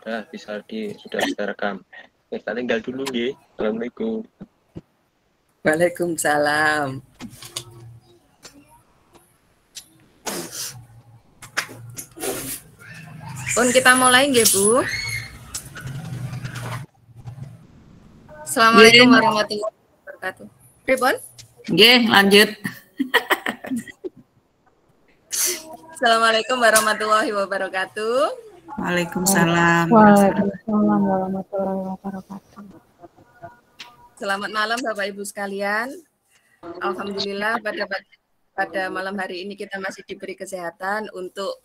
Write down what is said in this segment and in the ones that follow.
Nah, sudah bisa rekam. Kita tinggal dulu ya. Assalamualaikum. Waalaikumsalam. Pun kita mulai nggih, Bu. Assalamualaikum warahmatullahi wabarakatuh. Pripun? Nggih, lanjut. Assalamualaikum warahmatullahi wabarakatuh. Waalaikumsalam. Waalaikumsalam warahmatullahi wabarakatuh. Selamat malam Bapak Ibu sekalian. Alhamdulillah pada malam hari ini kita masih diberi kesehatan untuk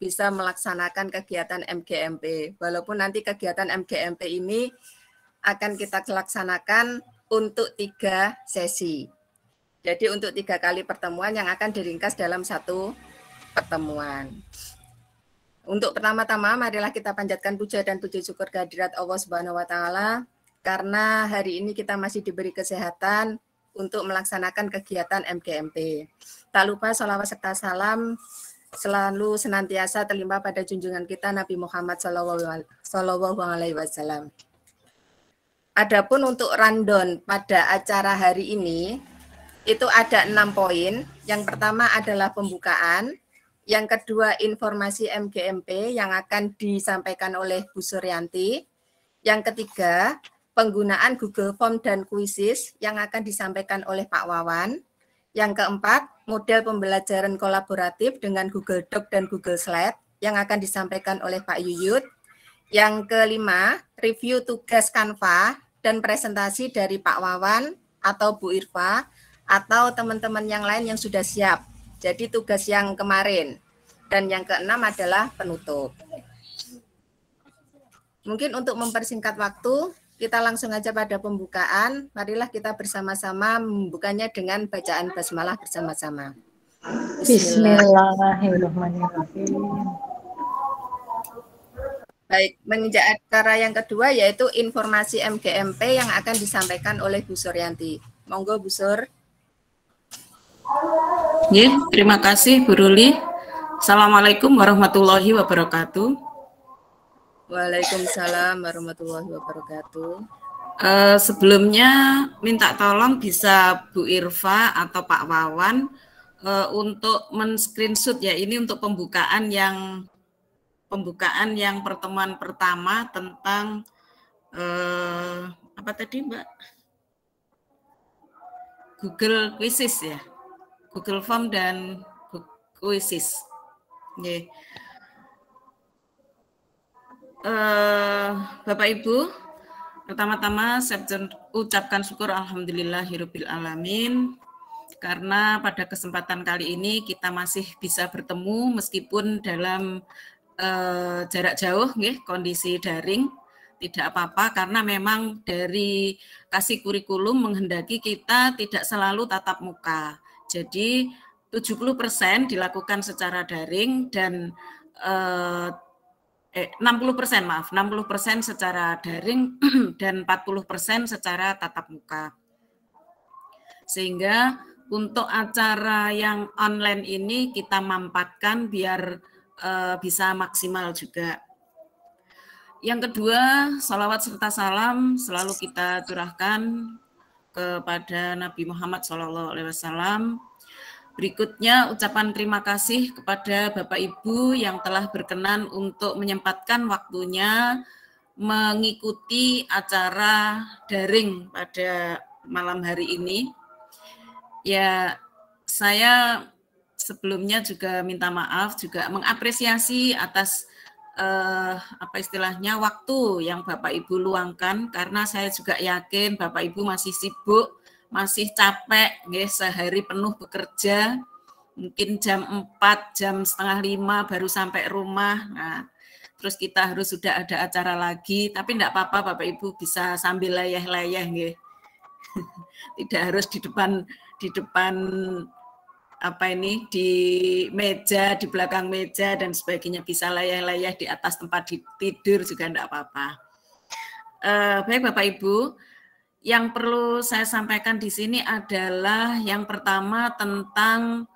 bisa melaksanakan kegiatan MGMP. Walaupun nanti kegiatan MGMP ini akan kita laksanakan untuk 3 sesi. Jadi untuk 3 kali pertemuan yang akan diringkas dalam 1 pertemuan. Untuk pertama-tama marilah kita panjatkan puja dan puji syukur kehadirat Allah Subhanahu wa taala karena hari ini kita masih diberi kesehatan untuk melaksanakan kegiatan MGMP. Tak lupa sholawat serta salam selalu senantiasa terlimpah pada junjungan kita Nabi Muhammad Sallallahu Alaihi Wasallam. Adapun untuk rundown pada acara hari ini itu ada 6 poin. Yang pertama adalah pembukaan. Yang kedua, informasi MGMP yang akan disampaikan oleh Bu Suryanti. Yang ketiga, penggunaan Google Form dan Quizzes yang akan disampaikan oleh Pak Wawan. Yang keempat, model pembelajaran kolaboratif dengan Google Doc dan Google Slide yang akan disampaikan oleh Pak Yuyut. Yang kelima, review tugas Canva dan presentasi dari Pak Wawan atau Bu Irfa atau teman-teman yang lain yang sudah siap. Jadi tugas yang kemarin. Dan yang keenam adalah penutup. Mungkin untuk mempersingkat waktu, kita langsung aja pada pembukaan. Marilah kita bersama-sama membukanya dengan bacaan basmalah bersama-sama. Bismillahirrahmanirrahim. Baik, menginjak acara yang kedua yaitu informasi MGMP yang akan disampaikan oleh Bu Suryanti. Monggo Bu Sur. Ya, terima kasih Bu Ruli. Assalamualaikum warahmatullahi wabarakatuh. Waalaikumsalam warahmatullahi wabarakatuh. Sebelumnya minta tolong bisa Bu Irfa atau Pak Wawan untuk men-screenshot ya, ini untuk pembukaan yang pertemuan pertama tentang apa tadi Mbak? Google Quizzes ya. Google Form dan Quizzes. Yeah. Bapak Ibu, pertama-tama saya ucapkan syukur alhamdulillahirabbil alamin karena pada kesempatan kali ini kita masih bisa bertemu meskipun dalam jarak jauh, kondisi daring. Tidak apa-apa karena memang dari kasih kurikulum menghendaki kita tidak selalu tatap muka. Jadi 70% dilakukan secara daring dan 60% secara daring dan 40% secara tatap muka. Sehingga untuk acara yang online ini kita mampatkan biar bisa maksimal juga. Yang kedua, salawat serta salam selalu kita curahkan kepada Nabi Muhammad SAW. Berikutnya ucapan terima kasih kepada Bapak Ibu yang telah berkenan untuk menyempatkan waktunya mengikuti acara daring pada malam hari ini. Ya, saya sebelumnya juga minta maaf, juga mengapresiasi atas waktu yang Bapak Ibu luangkan karena saya juga yakin Bapak Ibu masih sibuk, masih capek, sehari penuh bekerja, mungkin jam 4, jam setengah 5 baru sampai rumah. Nah, terus kita harus sudah ada acara lagi, tapi enggak apa-apa Bapak Ibu bisa sambil layah-layah, tidak harus di depan di meja, di belakang meja dan sebagainya, bisa layah-layah di atas tempat tidur juga enggak apa-apa. Baik Bapak Ibu, yang perlu saya sampaikan di sini adalah yang pertama tentang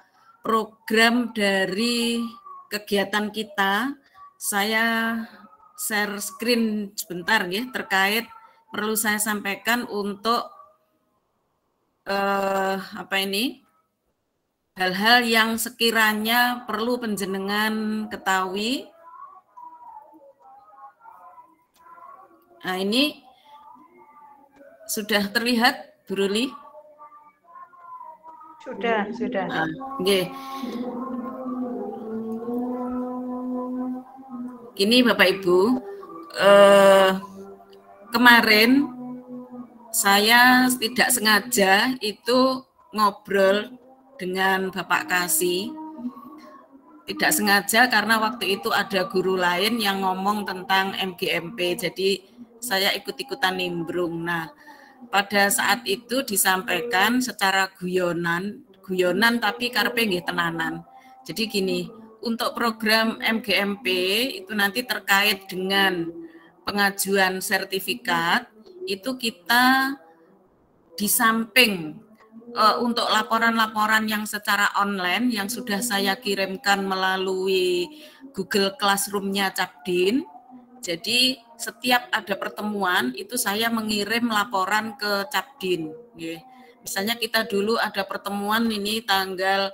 program dari kegiatan kita, saya share screen sebentar ya, terkait perlu saya sampaikan untuk hal-hal yang sekiranya perlu panjenengan ketahui. Nah, ini sudah terlihat, Bu Ruli? Sudah. Nah, okay. Gini Bapak Ibu, kemarin saya tidak sengaja itu ngobrol dengan Bapak Kasih, tidak sengaja karena waktu itu ada guru lain yang ngomong tentang MGMP, jadi saya ikut-ikutan nimbrung. Nah, pada saat itu disampaikan secara guyonan tapi karepe nggih tenanan. Jadi gini, untuk program MGMP itu nanti terkait dengan pengajuan sertifikat, itu kita di samping untuk laporan-laporan yang secara online yang sudah saya kirimkan melalui Google Classroom-nya Capdin. Jadi setiap ada pertemuan itu saya mengirim laporan ke Capdin. Misalnya kita dulu ada pertemuan ini tanggal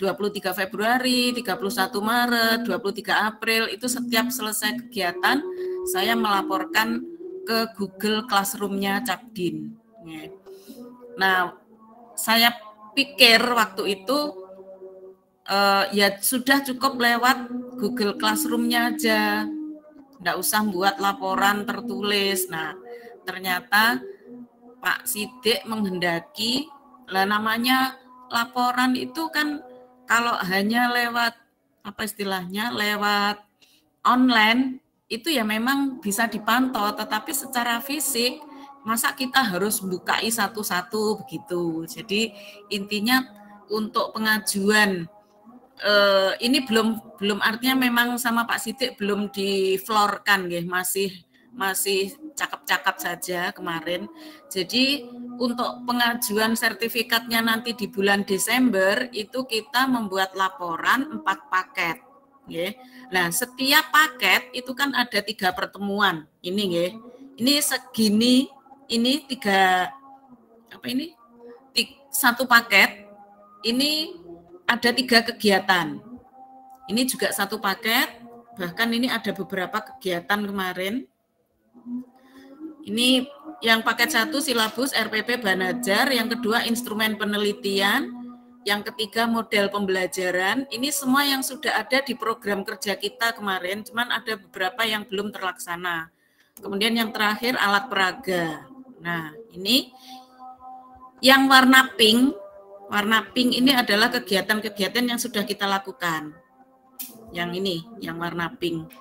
23 Februari, 31 Maret, 23 April, itu setiap selesai kegiatan saya melaporkan ke Google Classroom-nya Capdin. Nah, saya pikir waktu itu ya sudah cukup lewat Google Classroom-nya aja, nggak usah buat laporan tertulis. Nah, ternyata Pak Sidik menghendaki, lah namanya laporan itu kan kalau hanya lewat apa istilahnya, lewat online itu ya memang bisa dipantau, tetapi secara fisik masa kita harus bukai satu-satu begitu. Jadi intinya untuk pengajuan ini belum artinya memang sama Pak Sidik belum diflorkan nggih, masih cakep-cakep saja kemarin. Jadi untuk pengajuan sertifikatnya nanti di bulan Desember itu kita membuat laporan 4 paket. Nah, setiap paket itu kan ada 3 pertemuan. Ini segini, ini 3 satu paket. Ini ada 3 kegiatan. Ini juga satu paket. Bahkan ini ada beberapa kegiatan kemarin. Ini yang paket 1 silabus RPP Banajar, yang kedua instrumen penelitian, yang ketiga model pembelajaran. Ini semua yang sudah ada di program kerja kita kemarin, cuman ada beberapa yang belum terlaksana. Kemudian yang terakhir alat peraga. Nah, ini yang warna pink ini adalah kegiatan-kegiatan yang sudah kita lakukan. Yang ini, yang warna pink.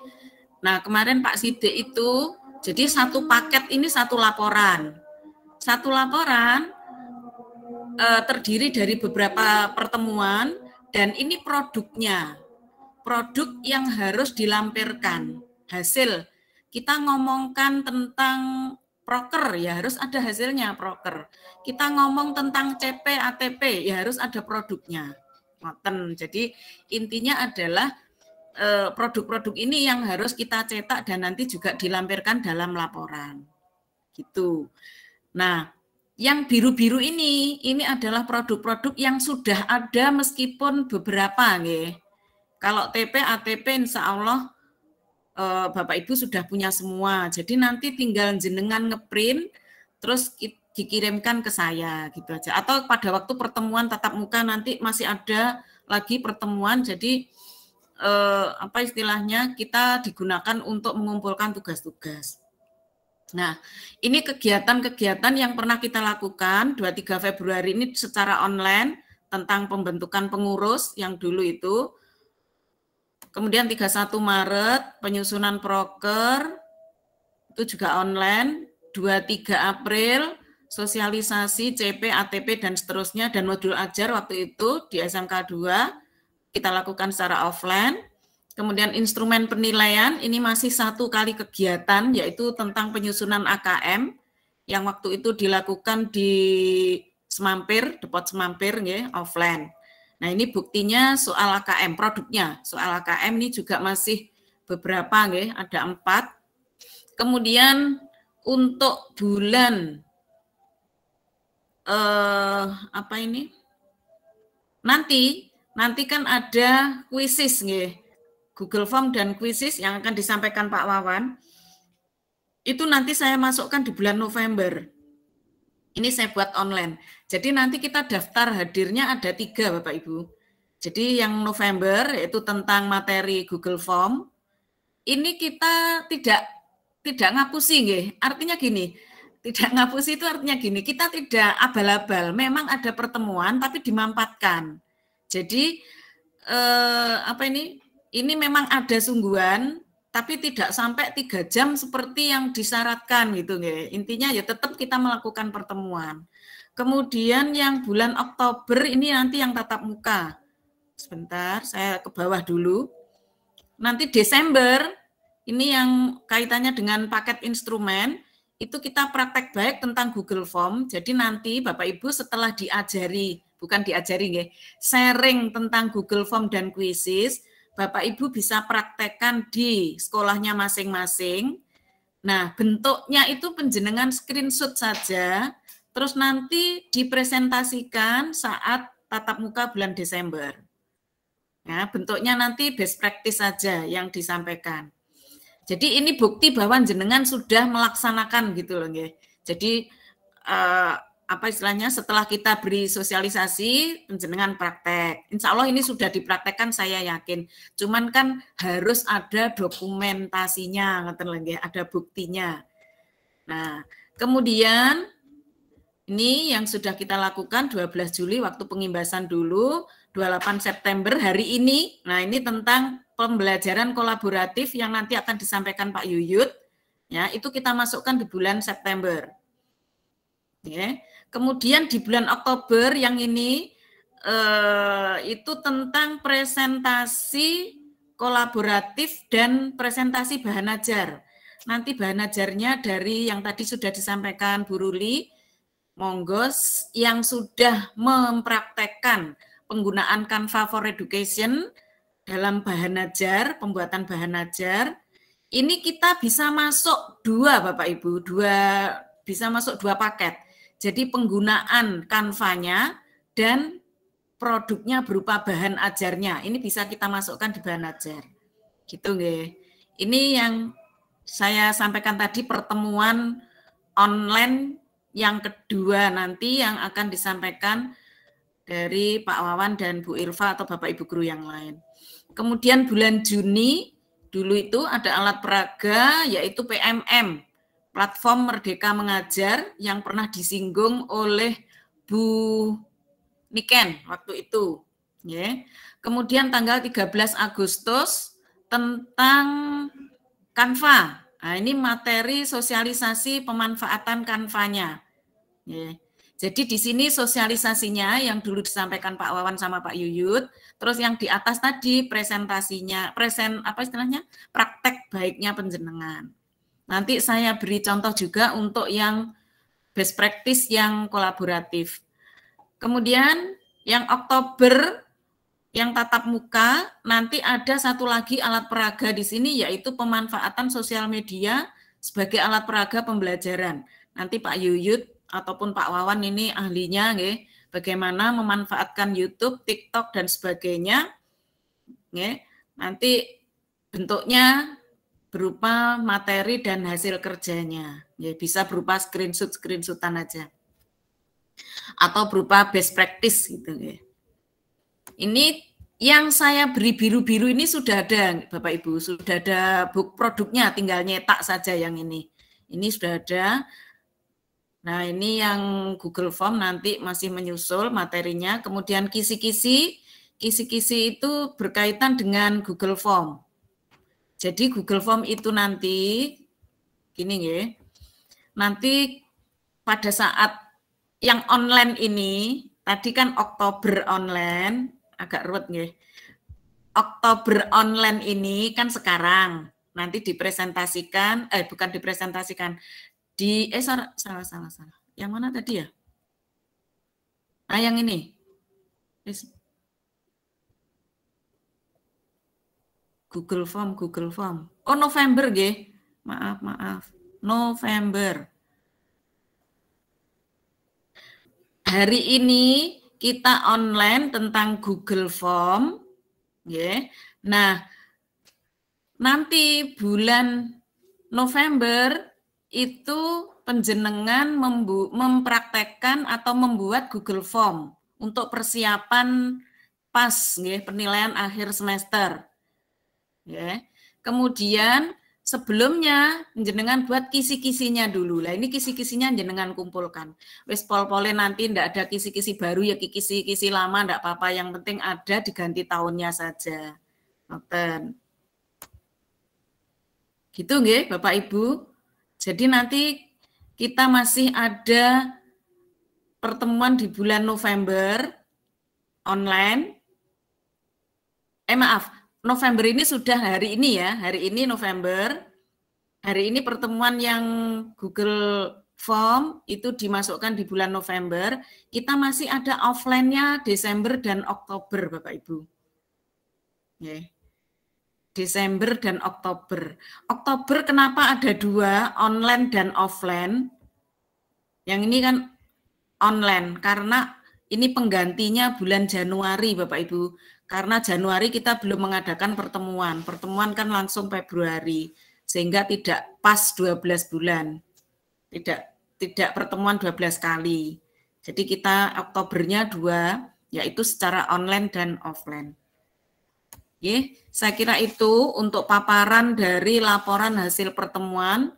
Nah, kemarin Pak Sidik itu, jadi satu paket ini satu laporan. Satu laporan terdiri dari beberapa pertemuan, dan ini produknya. Produk yang harus dilampirkan. Hasil, kita ngomongkan tentang proker, ya harus ada hasilnya proker. Kita ngomong tentang CP, ATP, ya harus ada produknya. Jadi intinya adalah produk-produk ini yang harus kita cetak dan nanti juga dilampirkan dalam laporan. Gitu. Nah, yang biru-biru ini adalah produk-produk yang sudah ada meskipun beberapa, nggih. Kalau TP, ATP insya Allah Bapak Ibu sudah punya semua. Jadi nanti tinggal jenengan ngeprint terus dikirimkan ke saya gitu aja. Atau pada waktu pertemuan tatap muka nanti masih ada lagi pertemuan, jadi apa istilahnya, kita digunakan untuk mengumpulkan tugas-tugas. Nah, ini kegiatan-kegiatan yang pernah kita lakukan 23 Februari ini secara online tentang pembentukan pengurus yang dulu itu. Kemudian 31 Maret penyusunan proker itu juga online, 23 April sosialisasi CP, ATP dan seterusnya, dan modul ajar waktu itu di SMK 2 kita lakukan secara offline. Kemudian instrumen penilaian ini masih 1 kali kegiatan, yaitu tentang penyusunan AKM yang waktu itu dilakukan di Semampir, Depot Semampir, ya, offline. Nah, ini buktinya soal AKM, produknya. Soal AKM ini juga masih beberapa, ada 4. Kemudian untuk bulan apa ini? Nanti kan ada kuisis, Google Form dan kuisis yang akan disampaikan Pak Wawan. Itu nanti saya masukkan di bulan November. Ini saya buat online. Jadi nanti kita daftar hadirnya ada 3, Bapak Ibu. Jadi yang November yaitu tentang materi Google Form. Ini kita tidak ngapusi, artinya gini. Tidak ngapusi itu artinya gini, kita tidak abal-abal. Memang ada pertemuan tapi dimampatkan. Jadi apa ini? Ini memang ada sungguhan tapi tidak sampai 3 jam seperti yang disyaratkan gitu, Intinya ya tetap kita melakukan pertemuan. Kemudian yang bulan Oktober ini nanti yang tatap muka. Sebentar, saya ke bawah dulu. Nanti Desember ini yang kaitannya dengan paket instrumen, itu kita praktek baik tentang Google Form. Jadi nanti Bapak Ibu setelah diajari, bukan diajari, sharing tentang Google Form dan kuisis, Bapak Ibu bisa praktekkan di sekolahnya masing-masing. Nah, bentuknya itu penjenengan screenshot saja, terus nanti dipresentasikan saat tatap muka bulan Desember. Ya, bentuknya nanti best practice saja yang disampaikan. Jadi ini bukti bahwa jenengan sudah melaksanakan gitu loh, Jadi apa istilahnya, setelah kita beri sosialisasi, penjenengan praktek. Insya Allah ini sudah dipraktekkan, saya yakin. Cuman kan harus ada dokumentasinya, ada buktinya. Nah, kemudian ini yang sudah kita lakukan 12 Juli waktu pengimbasan dulu, 28 September hari ini. Nah, ini tentang pembelajaran kolaboratif yang nanti akan disampaikan Pak Yuyut. Ya, itu kita masukkan di bulan September. Ya. Kemudian di bulan Oktober yang ini itu tentang presentasi kolaboratif dan presentasi bahan ajar. Nanti bahan ajarnya dari yang tadi sudah disampaikan Bu Ruli, monggo yang sudah mempraktekkan penggunaan Canva for Education dalam bahan ajar, pembuatan bahan ajar, ini kita bisa masuk 2 Bapak Ibu, bisa masuk 2 paket. Jadi penggunaan Canva-nya dan produknya berupa bahan ajarnya. Ini bisa kita masukkan di bahan ajar. Gitu, nggih. Ini yang saya sampaikan tadi, pertemuan online yang kedua nanti yang akan disampaikan dari Pak Wawan dan Bu Irfa atau Bapak Ibu guru yang lain. Kemudian bulan Juni dulu itu ada alat peraga yaitu PMM, Platform Merdeka Mengajar, yang pernah disinggung oleh Bu Niken waktu itu. Ya. Kemudian tanggal 13 Agustus tentang Canva. Nah, ini materi sosialisasi pemanfaatan Canva-nya. Ya. Jadi di sini sosialisasinya yang dulu disampaikan Pak Wawan sama Pak Yuyut, terus yang di atas tadi presentasinya, praktek baiknya penjenengan. Nanti saya beri contoh juga untuk yang best practice yang kolaboratif. Kemudian yang Oktober yang tatap muka, nanti ada satu lagi alat peraga di sini yaitu pemanfaatan sosial media sebagai alat peraga pembelajaran. Nanti Pak Yuyut ataupun Pak Wawan ini ahlinya, bagaimana memanfaatkan YouTube, TikTok dan sebagainya. Nanti bentuknya berupa materi dan hasil kerjanya. Ya, bisa berupa screenshotan aja. Atau berupa best practice gitu. Ya. Ini yang saya beri biru-biru ini sudah ada, Bapak Ibu, sudah ada produknya, tinggal nyetak saja yang ini. Ini sudah ada. Nah, ini yang Google Form nanti masih menyusul materinya. Kemudian kisi-kisi itu berkaitan dengan Google Form. Jadi Google Form itu nanti, gini ya, nanti pada saat yang online ini, tadi kan Oktober online, agak ruwet ya. Oktober online ini kan sekarang, nanti dipresentasikan, bukan dipresentasikan, salah. Yang mana tadi ya? Nah, yang ini. Google Form. Oh, November nggih. Maaf. November. Hari ini kita online tentang Google Form, nggih. Nah, nanti bulan November itu penjenengan mempraktekkan atau membuat Google Form untuk persiapan PAS, nggih, penilaian akhir semester. Ya. Kemudian sebelumnya jenengan buat kisi-kisinya dulu. Lah ini kisi-kisinya jenengan kumpulkan. Wis pol-pole nanti ndak ada kisi-kisi baru ya kisi-kisi lama ndak apa-apa, yang penting ada diganti tahunnya saja. Ngoten. Gitu nggih Bapak Ibu. Jadi nanti kita masih ada pertemuan di bulan November online. November ini sudah hari ini ya, hari ini November. Hari ini pertemuan yang Google Form itu dimasukkan di bulan November. Kita masih ada offline-nya Desember dan Oktober, Bapak Ibu. Yeah. Desember dan Oktober. Oktober kenapa ada dua, online dan offline? Yang ini kan online, karena ini penggantinya bulan Januari, Bapak Ibu. Karena Januari kita belum mengadakan pertemuan. Pertemuan kan langsung Februari, sehingga tidak pas 12 bulan. Tidak pertemuan 12 kali. Jadi kita Oktobernya 2, yaitu secara online dan offline. Oke, saya kira itu untuk paparan dari laporan hasil pertemuan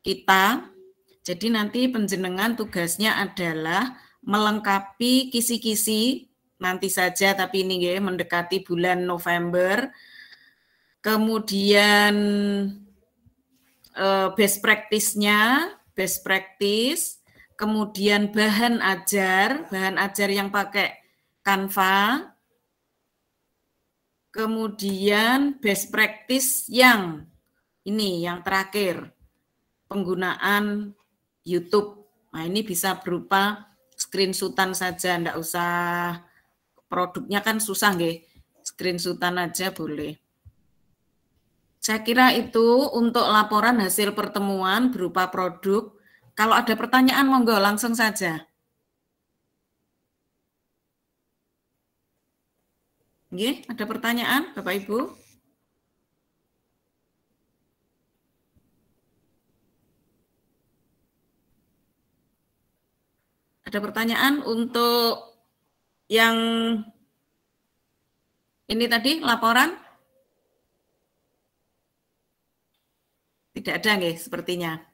kita. Jadi nanti penjenengan tugasnya adalah melengkapi kisi-kisi nanti saja, tapi ini ya mendekati bulan November. Kemudian best practice, kemudian bahan ajar yang pakai Canva, kemudian best practice yang ini yang terakhir, penggunaan YouTube. Nah ini bisa berupa screenshotan saja, enggak usah produknya kan susah nggih, screenshotan aja boleh. Saya kira itu untuk laporan hasil pertemuan berupa produk. Kalau ada pertanyaan monggo langsung saja. Nggih, ada pertanyaan Bapak Ibu? Ada pertanyaan untuk yang ini tadi laporan? Tidak ada nggih sepertinya.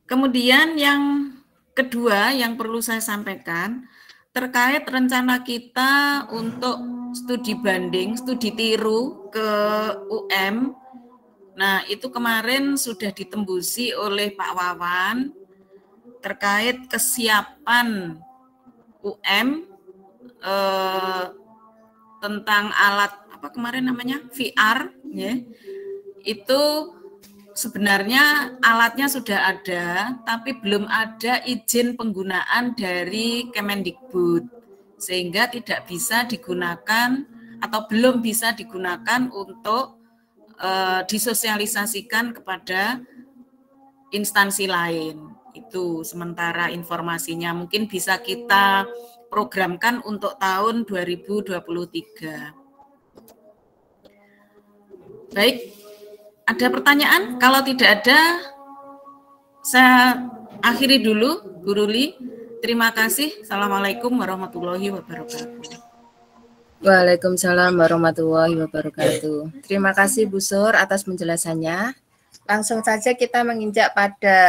Kemudian yang kedua yang perlu saya sampaikan terkait rencana kita untuk studi banding, studi tiru ke UM. Nah, itu kemarin sudah ditembusi oleh Pak Wawan terkait kesiapan UM tentang alat apa kemarin namanya VR, ya. Itu sebenarnya alatnya sudah ada, tapi belum ada izin penggunaan dari Kemendikbud, sehingga tidak bisa digunakan atau belum bisa digunakan untuk disosialisasikan kepada instansi lain. Itu sementara informasinya, mungkin bisa kita programkan untuk tahun 2023. Baik, ada pertanyaan? Kalau tidak ada, saya akhiri dulu, Bu Ruli. Terima kasih. Assalamualaikum warahmatullahi wabarakatuh. Waalaikumsalam warahmatullahi wabarakatuh. Terima kasih Bu Sur atas penjelasannya. Langsung saja kita menginjak pada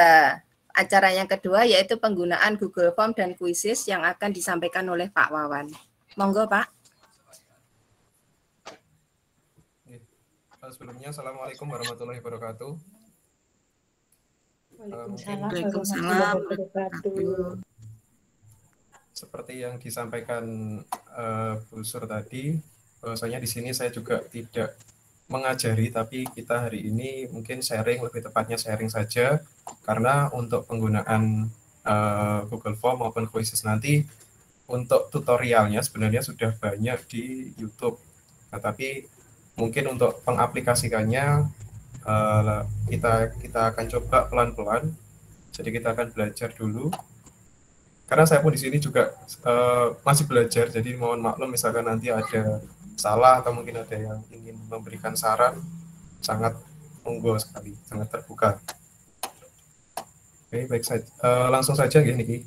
acara yang kedua, yaitu penggunaan Google Form dan Quizzes yang akan disampaikan oleh Pak Wawan. Monggo Pak. Sebelumnya, Assalamualaikum warahmatullahi wabarakatuh. Waalaikumsalam. Seperti yang disampaikan Bu Sur tadi, bahwasanya di sini saya juga tidak mengajari, tapi kita hari ini mungkin sharing, lebih tepatnya sharing saja, karena untuk penggunaan Google Form maupun Quizzes nanti, untuk tutorialnya sebenarnya sudah banyak di YouTube. Nah, tapi mungkin untuk pengaplikasikannya kita akan coba pelan-pelan. Jadi kita akan belajar dulu. Karena saya pun di sini juga masih belajar, jadi mohon maklum misalkan nanti ada salah atau mungkin ada yang ingin memberikan saran, sangat monggo sekali, sangat terbuka. Oke, baik saja. Langsung saja ya Niki.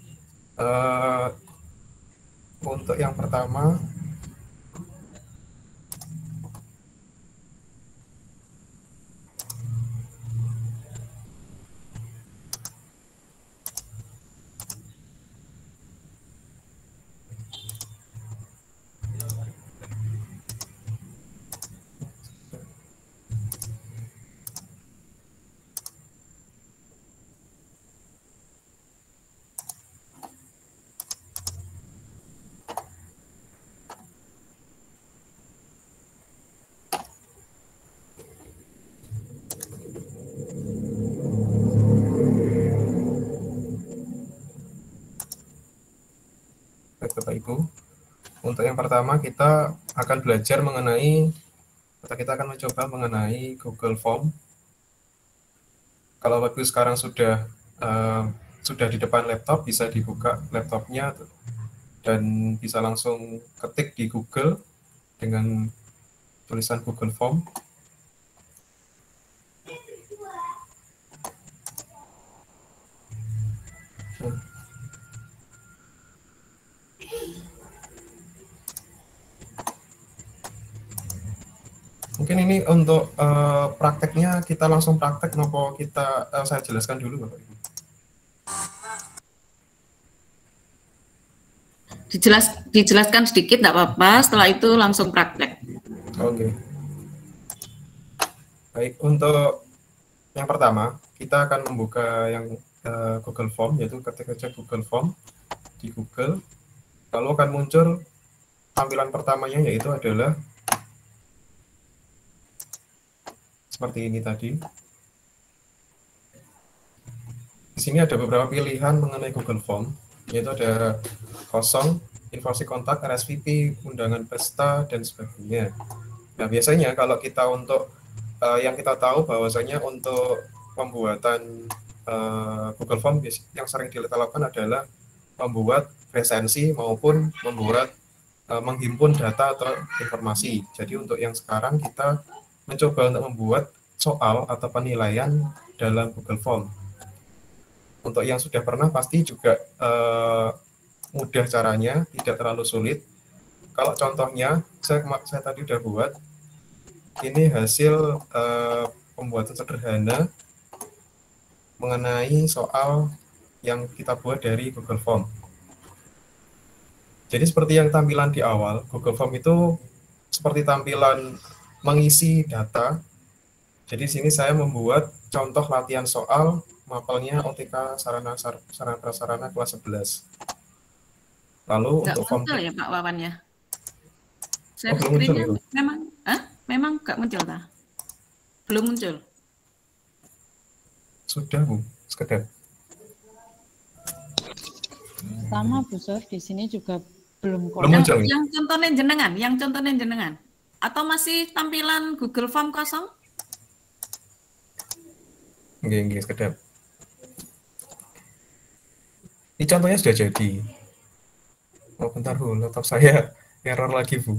Untuk yang pertama, Bapak Ibu, untuk yang pertama kita akan belajar mengenai, atau kita akan mencoba mengenai Google Form. Kalau Bapak Ibu sekarang sudah di depan laptop, bisa dibuka laptopnya dan bisa langsung ketik di Google dengan tulisan Google Form. Mungkin ini untuk prakteknya kita langsung praktek, nopo kita saya jelaskan dulu Bapak Ibu. Dijelaskan sedikit, tidak apa-apa. Setelah itu langsung praktek. Oke. Baik, untuk yang pertama kita akan membuka yang Google Form, yaitu ketik aja Google Form di Google. Lalu akan muncul tampilan pertamanya, yaitu adalah seperti ini tadi. Di sini ada beberapa pilihan mengenai Google Form, yaitu ada kosong, informasi kontak, RSVP, undangan pesta, dan sebagainya. Nah, biasanya kalau kita untuk yang kita tahu bahwasanya untuk pembuatan Google Form yang sering kita lakukan adalah membuat resensi maupun membuat menghimpun data atau informasi. Jadi untuk yang sekarang kita mencoba untuk membuat soal atau penilaian dalam Google Form. Untuk yang sudah pernah pasti juga mudah caranya, tidak terlalu sulit. Kalau contohnya, saya tadi udah buat, ini hasil pembuatan sederhana mengenai soal yang kita buat dari Google Form. Jadi seperti yang tampilan di awal, Google Form itu seperti tampilan mengisi data. Jadi di sini saya membuat contoh latihan soal mapelnya OTK sarana prasarana kelas 11. Lalu Nggak untuk form muncul ya Pak Wawan ya? Share belum muncul screen-nya itu. memang nggak muncul tak? Belum muncul. Sudah Bu, sekedar. Sama Bu Sur, di sini juga belum kok. Belum muncul. Yang contohnya jenengan. Atau masih tampilan Google Form kosong? Oke, sekedar. Ini contohnya sudah jadi. Oh, bentar Bu, laptop saya error lagi Bu.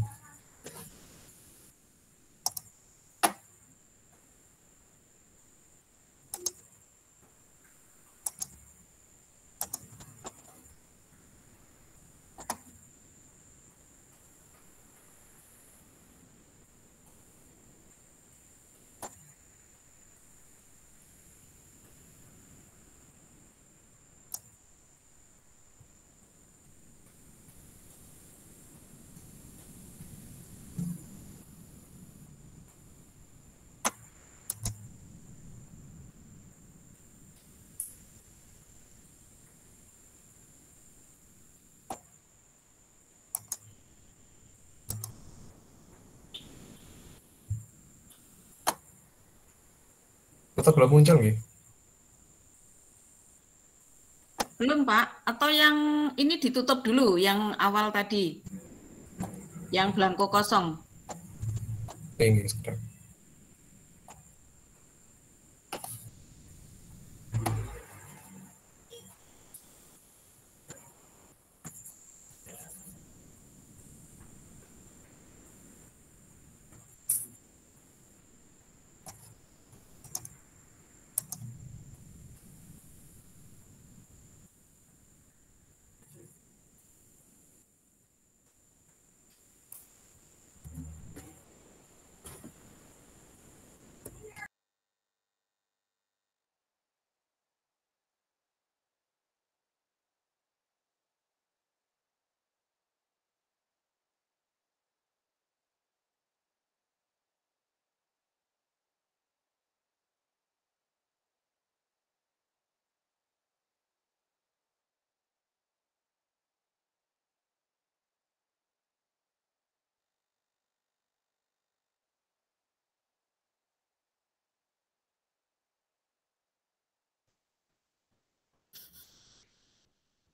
Tetap belum muncul nih. Belum Pak, atau yang ini ditutup dulu, yang awal tadi, yang blanko kosong. Ini sudah.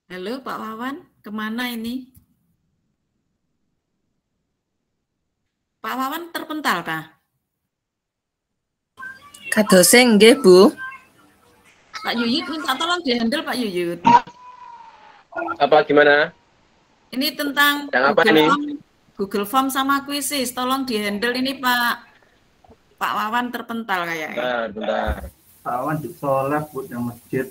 Halo Pak Wawan, kemana ini? Pak Wawan terpental kah? Kadose nggih, Bu. Pak Yuyut minta tolong dihandle Pak Yuyut. Apa gimana? Ini tentang Yang apa ini? Google Form sama kuisis, tolong dihandle ini Pak Wawan terpental kayaknya. Bentar. Pak Wawan disolek buat yang masjid.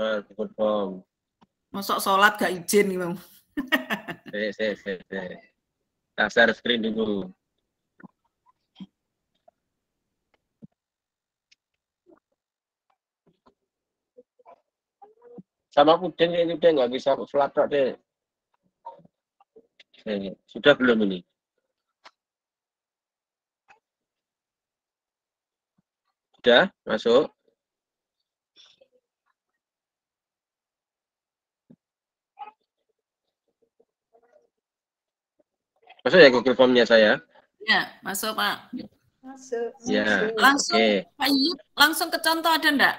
Google Form. Masuk sholat gak izin nih Bang. Share screen dulu. Sama Pudin ini udah nggak bisa flat deh. Sudah belum ini? Sudah masuk? Masuk ya Google Form-nya saya? Ya, masuk Pak. Masuk. Ya. Langsung Oke. Pak Yuyut, langsung ke contoh ada enggak?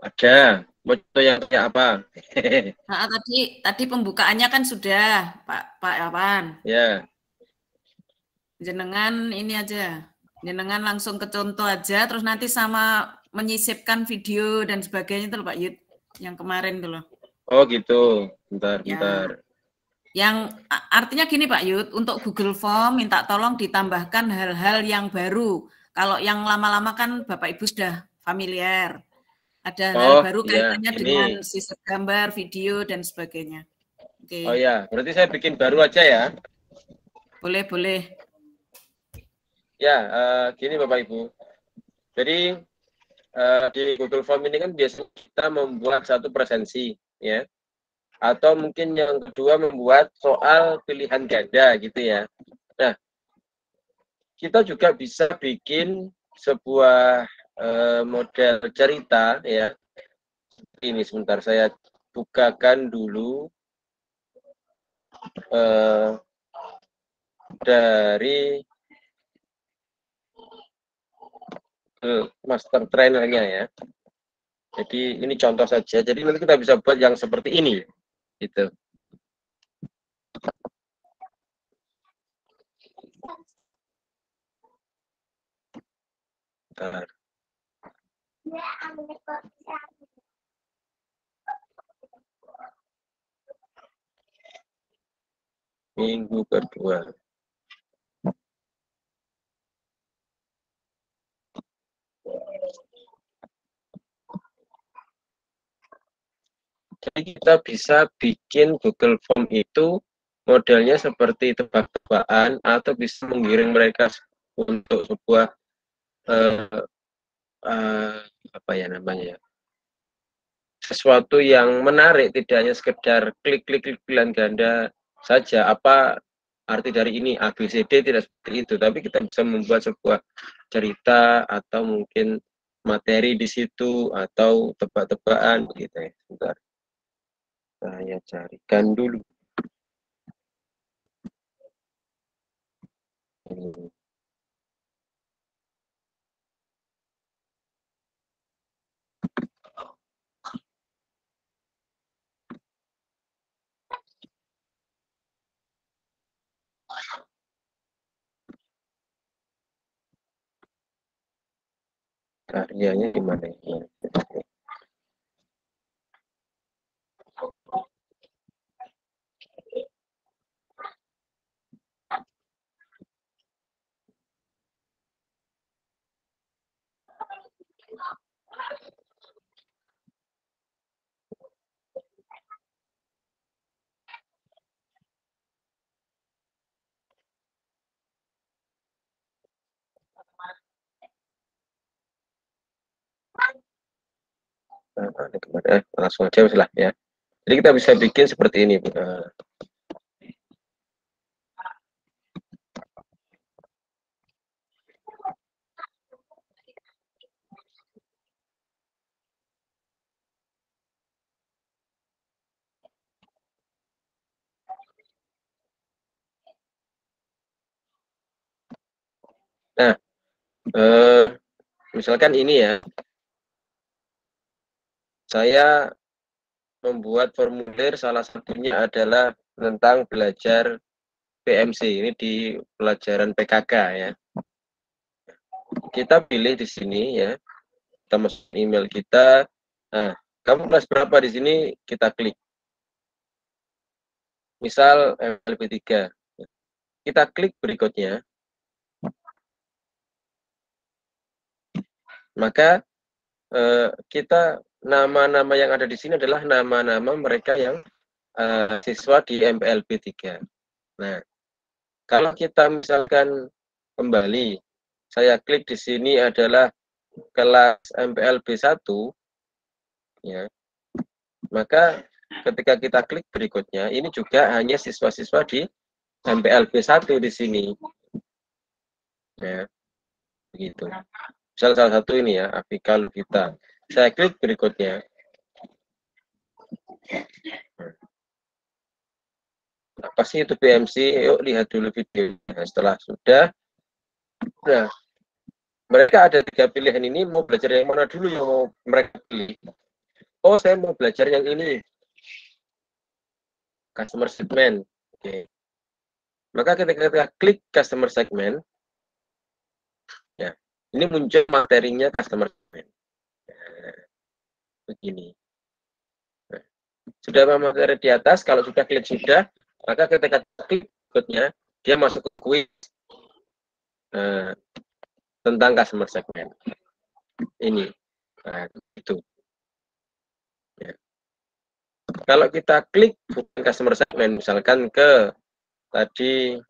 Ada. Mau contoh yang kayak apa? Nah, tadi pembukaannya kan sudah Pak Wawan. Ya. Jenengan ini aja. Jenengan langsung ke contoh aja, terus nanti sama menyisipkan video dan sebagainya itu loh Pak Yud, yang kemarin itu loh. Oh gitu. Bentar. Yang artinya gini Pak Yud, untuk Google Form minta tolong ditambahkan hal-hal yang baru. Kalau yang lama-lama kan Bapak Ibu sudah familiar. Ada hal baru kaitannya dengan sisir gambar, video, dan sebagainya. Oke. Oh ya, berarti saya bikin baru aja ya? Boleh. Ya, gini Bapak Ibu. Jadi di Google Form ini kan biasanya kita membuat satu presensi, ya. Atau mungkin yang kedua membuat soal pilihan ganda gitu ya. Nah, kita juga bisa bikin sebuah model cerita ya. Ini sebentar saya bukakan dulu dari master trainernya ya. Jadi ini contoh saja. Jadi nanti kita bisa buat yang seperti ini, gitu. Bentar. Minggu kedua. Jadi kita bisa bikin Google Form itu modelnya seperti tebak-tebakan atau bisa menggiring mereka untuk sebuah apa ya namanya ya, sesuatu yang menarik, tidak hanya sekedar klik pilihan ganda saja. Apa arti dari ini A B C D, tidak seperti itu, tapi kita bisa membuat sebuah cerita atau mungkin materi di situ atau tebak-tebakan gitu ya. Sebentar. Saya carikan dulu. karyanya gimana ya? Langsung aja lah ya. Jadi kita bisa bikin seperti ini. Nah, misalkan ini ya, saya membuat formulir, salah satunya adalah tentang belajar PMC, ini di pelajaran PKK ya. Kita pilih di sini ya, kita masuk email kita. Nah, kamu kelas berapa di sini, kita klik. Misal LP3. Kita klik berikutnya. Maka kita nama-nama yang ada di sini adalah nama-nama mereka yang siswa di MPLB 3. Nah, kalau kita misalkan kembali, saya klik di sini adalah kelas MPLB 1, ya, maka ketika kita klik berikutnya, ini juga hanya siswa-siswa di MPLB 1 di sini. Ya, begitu. Misal salah satu ini ya, Afika Luvita. Saya klik berikutnya. Apa sih itu PMC? Yuk lihat dulu video. Nah, setelah sudah, nah, mereka ada 3 pilihan ini, mau belajar yang mana dulu yang mau mereka pilih. Oh, saya mau belajar yang ini. Customer segment. Oke. Maka ketika kita klik customer segment, ya, ini muncul materinya customer segment. Nah, begini. Nah, sudah materi di atas, kalau sudah klik sudah, maka ketika klik berikutnya, dia masuk ke quiz tentang customer segment. Ini. Nah, itu. Ya. Kalau kita klik bukan customer segment, misalkan ke tadi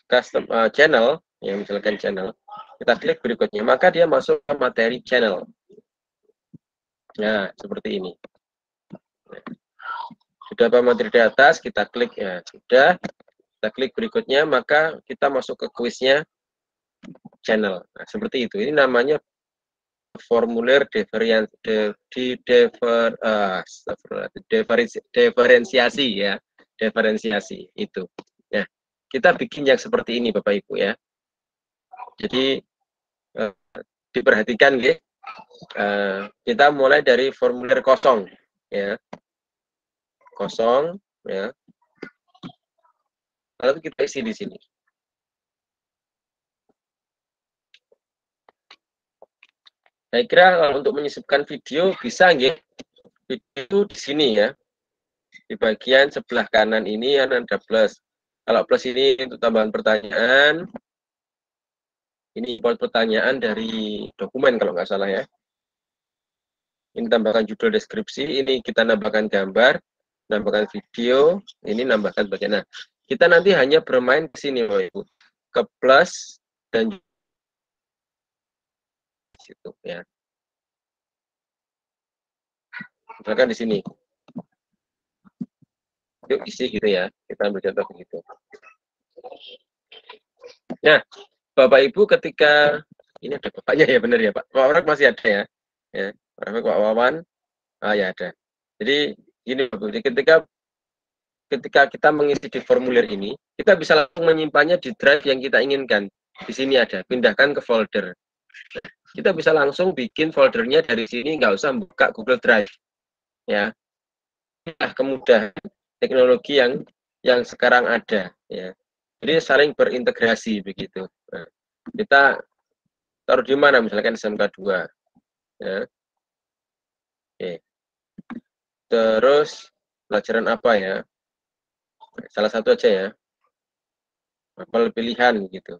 custom channel, ya misalkan channel, kita klik berikutnya, maka dia masuk ke materi channel. Nah, seperti ini. Sudah apa materi di atas, kita klik ya, sudah. Kita klik berikutnya, maka kita masuk ke kuisnya channel. Nah, seperti itu. Ini namanya formulir diferensiasi ya, diferensiasi itu. Nah, kita bikin yang seperti ini Bapak Ibu ya. Jadi diperhatikan ya. Kita mulai dari formulir kosong ya. Kosong ya. Lalu kita isi di sini. Saya kira kalau untuk menyisipkan video bisa nggih. Video itu di sini ya. Di bagian sebelah kanan ini ada plus. Kalau plus ini untuk tambahan pertanyaan. Ini import pertanyaan dari dokumen kalau nggak salah ya. Ini tambahkan judul deskripsi, ini kita nambahkan gambar, nambahkan video, ini nambahkan bagian. Nah, kita nanti hanya bermain di sini Bapak Ibu. Ke plus dan situ ya. Misalkan di sini. Yuk isi gitu ya. Kita ambil contoh begitu. Nah, Bapak Ibu ketika ini ada bapaknya ya benar ya Pak. Pak Wawan masih ada ya. Ya, Pak Wawan. Ah ya ada. Jadi ini ketika kita mengisi di formulir ini, kita bisa langsung menyimpannya di drive yang kita inginkan. Di sini ada, pindahkan ke folder. Kita bisa langsung bikin foldernya dari sini, nggak usah buka Google Drive. Ya, kemudahan teknologi yang yang sekarang ada, ya. Jadi saling berintegrasi begitu. Nah, kita taruh di mana misalkan SMK 2, ya. Oke. Terus pelajaran apa ya? Salah satu aja ya. Apa pilihan gitu.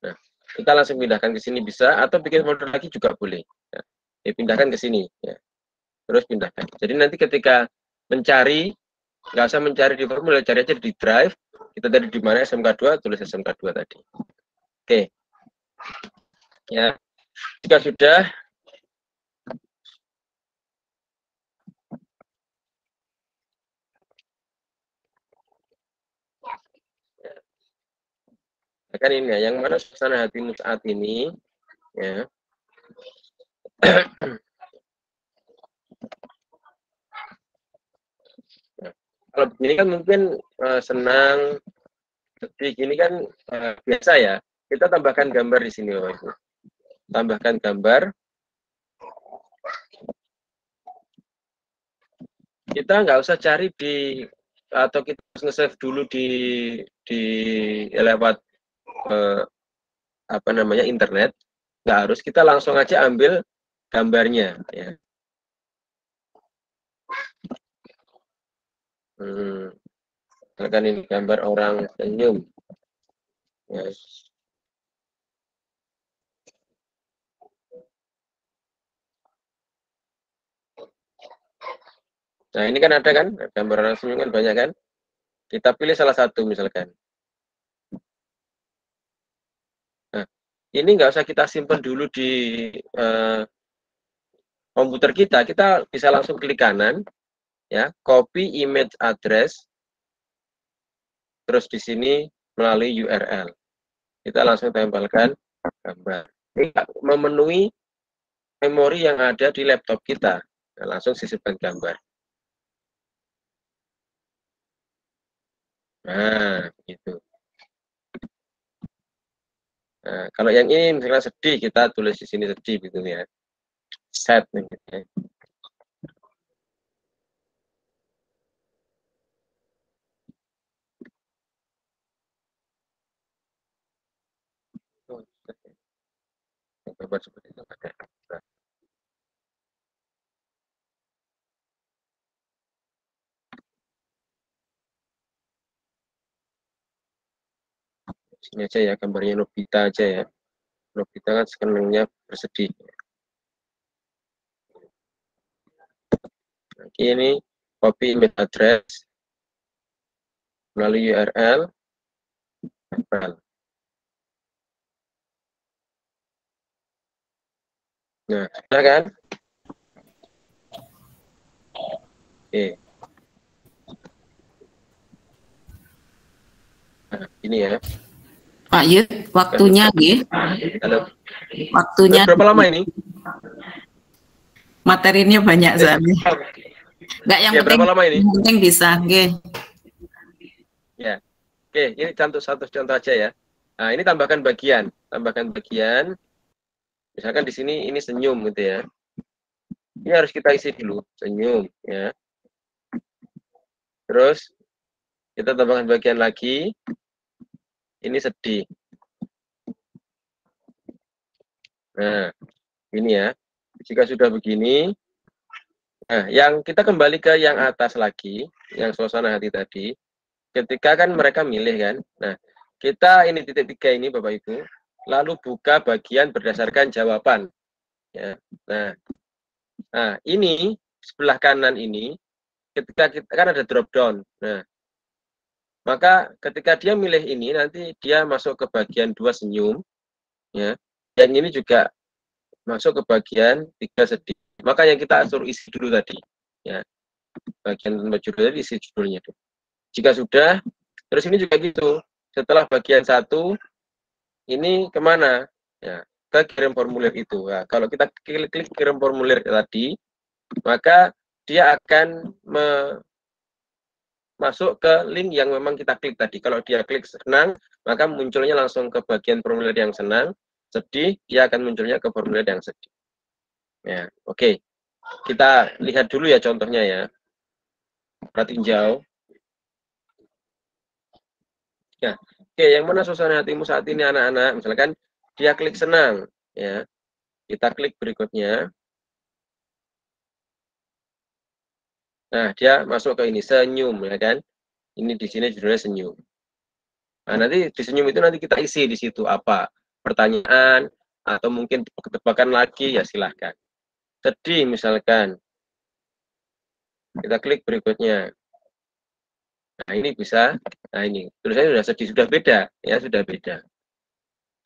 Nah, kita langsung pindahkan ke sini bisa, atau bikin folder lagi juga boleh. Ya. Dipindahkan ke sini, ya. Terus pindahkan. Jadi nanti ketika mencari, nggak usah mencari di formulir, cari aja di drive. Kita tadi di mana SMK 2, tulis SMK 2 tadi. Oke. Ya. Jika sudah, kan ini ya, yang mana suasana hatimu saat ini, ya. Nah, kalau begini kan mungkin senang, sedih, gini kan biasa ya. Kita tambahkan gambar di sini, Bapak Ibu. Tambahkan gambar. Kita nggak usah cari di, atau kita nge-save dulu di lewat apa namanya internet. Nggak harus, kita langsung aja ambil gambarnya, ya. Misalkan ini gambar orang senyum, ya. Nah, ini kan ada kan gambar orang senyum kan banyak kan. Kita pilih salah satu misalkan. Nah, ini nggak usah kita simpan dulu di komputer kita bisa langsung klik kanan, ya, copy image address, terus di sini melalui URL. Kita langsung tempelkan gambar. Ini memenuhi memori yang ada di laptop kita. Nah, langsung sisipkan gambar. Nah, gitu. Nah, kalau yang ini misalnya sedih, kita tulis di sini sedih gitu ya. Sad gitu ya. Gambar seperti itu ada. Nah, sini aja ya, gambarnya Nobita aja ya. Nobita kan senangnya bersedih. Nah, ini copy image address melalui URL. Nah, sudah kan? Oke. Nah, ini ya. Pak Yud, waktunya nggih. Halo. Waktunya berapa lama ini? Materinya banyak soalnya. Enggak, yang ya, penting berapa lama ini? Yang penting bisa, nggih. Ya. Oke, ini satu contoh aja ya. Nah, ini tambahkan bagian. Misalkan di sini ini senyum gitu ya. Ini harus kita isi dulu, senyum ya. Terus kita tambahkan bagian lagi. Ini sedih. Nah, ini ya. Jika sudah begini, nah, yang kita kembali ke yang atas lagi, yang suasana hati tadi. Ketika kan mereka milih kan. Nah, kita ini titik 3 ini Bapak Ibu, lalu buka bagian berdasarkan jawaban. Ya. Nah, ini sebelah kanan ini, ketika kita kan ada drop down. Nah, maka ketika dia milih ini, nanti dia masuk ke bagian 2 senyum, ya. Dan ini juga masuk ke bagian 3 sedih. Maka yang kita suruh isi dulu tadi, ya. Bagian judul tadi isi judulnya. Jika sudah, terus ini juga gitu. Setelah bagian 1, ini kemana? Ya, ke kirim formulir itu. Nah, kalau kita klik kirim formulir tadi, maka dia akan masuk ke link yang memang kita klik tadi. Kalau dia klik senang, maka munculnya langsung ke bagian formulir yang senang. Sedih, dia akan munculnya ke formulir yang sedih. Ya, oke. Kita lihat dulu ya contohnya ya. Perhatiin jauh. Nah, oke, yang mana suasana hatimu saat ini anak-anak? Misalkan dia klik senang, ya. Kita klik berikutnya. Nah, dia masuk ke ini senyum, ya kan? Ini di sini judulnya senyum. Nah, nanti di senyum itu nanti kita isi di situ apa? Pertanyaan atau mungkin tebak-tebakan lagi, ya silahkan. Sedih misalkan. Kita klik berikutnya. Nah, ini bisa. Nah, ini tulisannya sudah sedih, sudah beda, ya, sudah beda.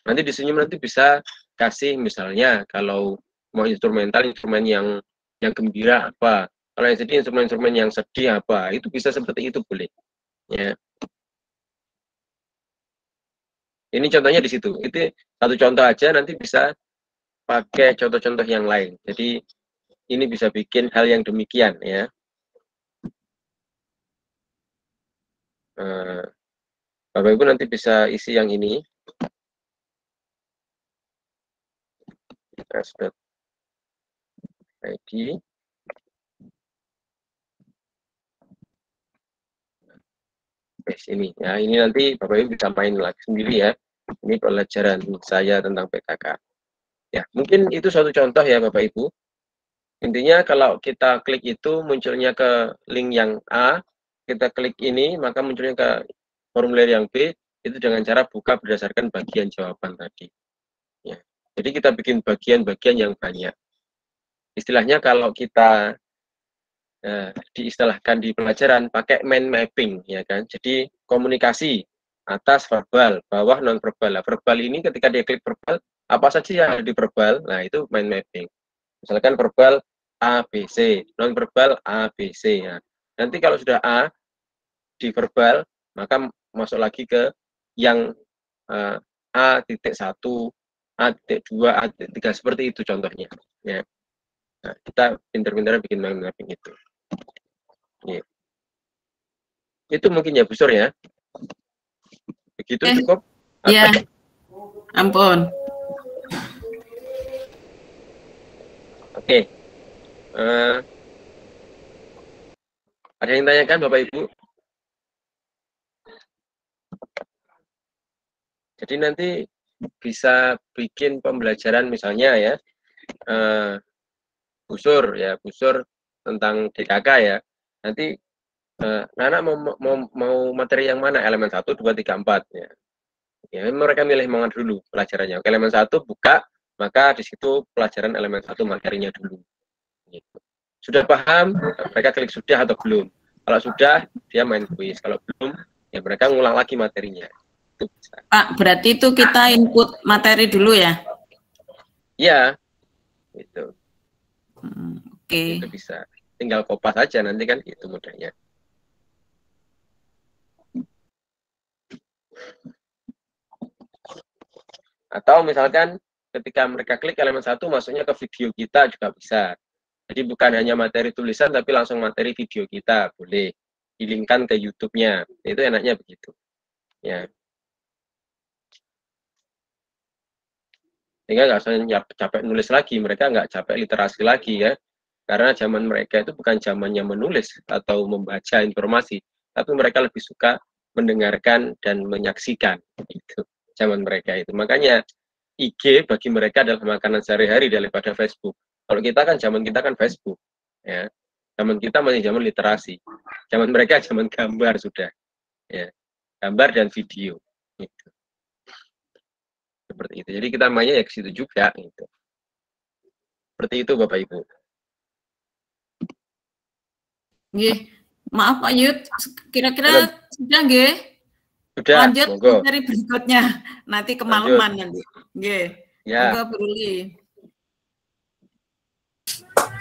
Nanti di senyum nanti bisa kasih misalnya kalau mau instrumental, instrumen yang gembira apa. Kalau yang sedih, instrumen-instrumen yang sedih apa. Itu bisa seperti itu boleh. Ya. Ini contohnya di situ. Itu satu contoh aja, nanti bisa pakai contoh-contoh yang lain. Jadi ini bisa bikin hal yang demikian, ya. Bapak Ibu nanti bisa isi yang ini. ID. Sini. Ya, ini nanti Bapak Ibu bisa main lagi sendiri ya. Ini pelajaran saya tentang PKK. Ya, mungkin itu suatu contoh ya Bapak Ibu. Intinya kalau kita klik itu munculnya ke link yang A, kita klik ini maka munculnya ke formulir yang B, itu dengan cara buka berdasarkan bagian jawaban tadi. Ya. Jadi kita bikin bagian-bagian yang banyak. Istilahnya kalau kita diistilahkan di pelajaran pakai mind mapping, ya kan? Jadi komunikasi atas verbal, bawah non verbal. Nah, verbal ini ketika dia klik verbal, apa saja yang ada di verbal, nah itu mind mapping. Misalkan verbal A, B, C, non verbal A, B, C. Ya. Nanti kalau sudah A di verbal, maka masuk lagi ke yang A.1, A.2, A.3, seperti itu contohnya. Ya. Nah, kita pintar-pintar bikin mind mapping itu. Ya. Itu mungkin ya Bu Sur ya. Begitu cukup? Ya, ampun. Oke. Ada yang tanyakan Bapak Ibu? Jadi nanti bisa bikin pembelajaran misalnya ya, busur tentang DKK ya. Nanti anak mau materi yang mana? Elemen 1, 2, 3, 4 ya. Ya, mereka milih mana dulu pelajarannya. Oke, elemen 1 buka, maka di situ pelajaran elemen 1 materinya dulu. Gitu. Sudah paham? Mereka klik sudah atau belum. Kalau sudah, dia main kuis. Kalau belum, ya mereka ngulang lagi materinya. Itu bisa. Pak, berarti itu kita input materi dulu ya? Iya, itu. Oke. Itu bisa. Tinggal kopas aja nanti kan itu mudahnya. Atau misalkan ketika mereka klik elemen 1 masuknya ke video kita juga bisa. Jadi bukan hanya materi tulisan tapi langsung materi video kita, boleh dilingkan ke YouTube-nya. Itu enaknya begitu. Ya. Sehingga nggak usah capek nulis lagi, mereka nggak capek literasi lagi ya. Karena zaman mereka itu bukan zamannya menulis atau membaca informasi, tapi mereka lebih suka mendengarkan dan menyaksikan. Itu zaman mereka itu. Makanya IG bagi mereka adalah makanan sehari-hari daripada Facebook. Kalau kita kan zaman kita kan Facebook, ya. Zaman kita masih zaman literasi. Zaman mereka zaman gambar sudah, ya. Gambar dan video. Gitu. Seperti itu. Jadi kita mainnya ya ke situ juga. Gitu. Seperti itu Bapak Ibu. Nggih, maaf Pak Yud, kira-kira sudah nggih? Sudah. Lanjut materi berikutnya, nanti kemalaman nanti. Nggih. Ya. Monggo Bu Ruli.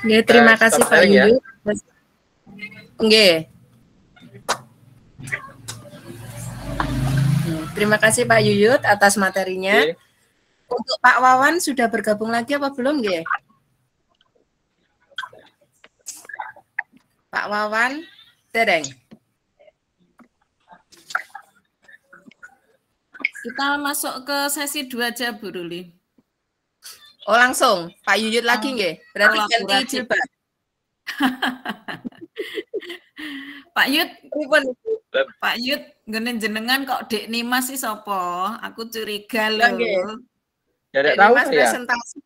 Nggih, terima kasih Pak Yuyut. Nggih. Terima kasih Pak Yuyut atas materinya. Untuk Pak Wawan sudah bergabung lagi apa belum nggih? Pak Wawan, tereng. Kita masuk ke sesi 2 aja Bu Ruli. Oh langsung, Pak Yuyut lagi nggih? Berarti ganti jilbab. Pak Yud, Pripun? Pak Yud, ngene jenengan kok Dek Nimas sih sopo? Aku curiga Lah, nggih. loh. Ya Dek tidak tahu Nimas saya. presentasi.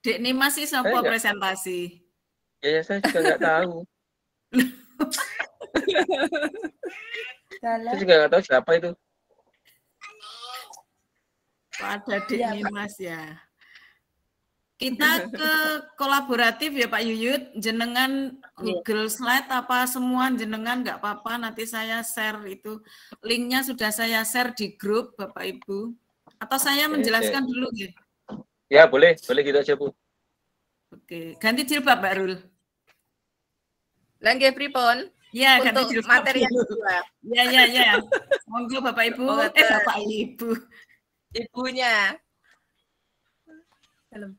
Dek Nimas sih sopo Saya nggak- presentasi? Ya saya juga nggak tahu. Saya juga nggak tahu siapa itu. Kok ada Dek Nimas ya? Kita ke kolaboratif ya Pak Yuyut, jenengan Google Slide apa semua jenengan nggak apa-apa, nanti saya share itu, linknya sudah saya share di grup Bapak Ibu. Atau saya menjelaskan dulu ya? Ya boleh gitu aja Bu. Oke, ganti jilbab Mbak Rul. Lah nggih pripun? Ya, ganti Untuk jilbab materi yang dulu. kedua. Ya. Monggo Bapak Ibu, Bapak Ibu. Ibunya. Halo.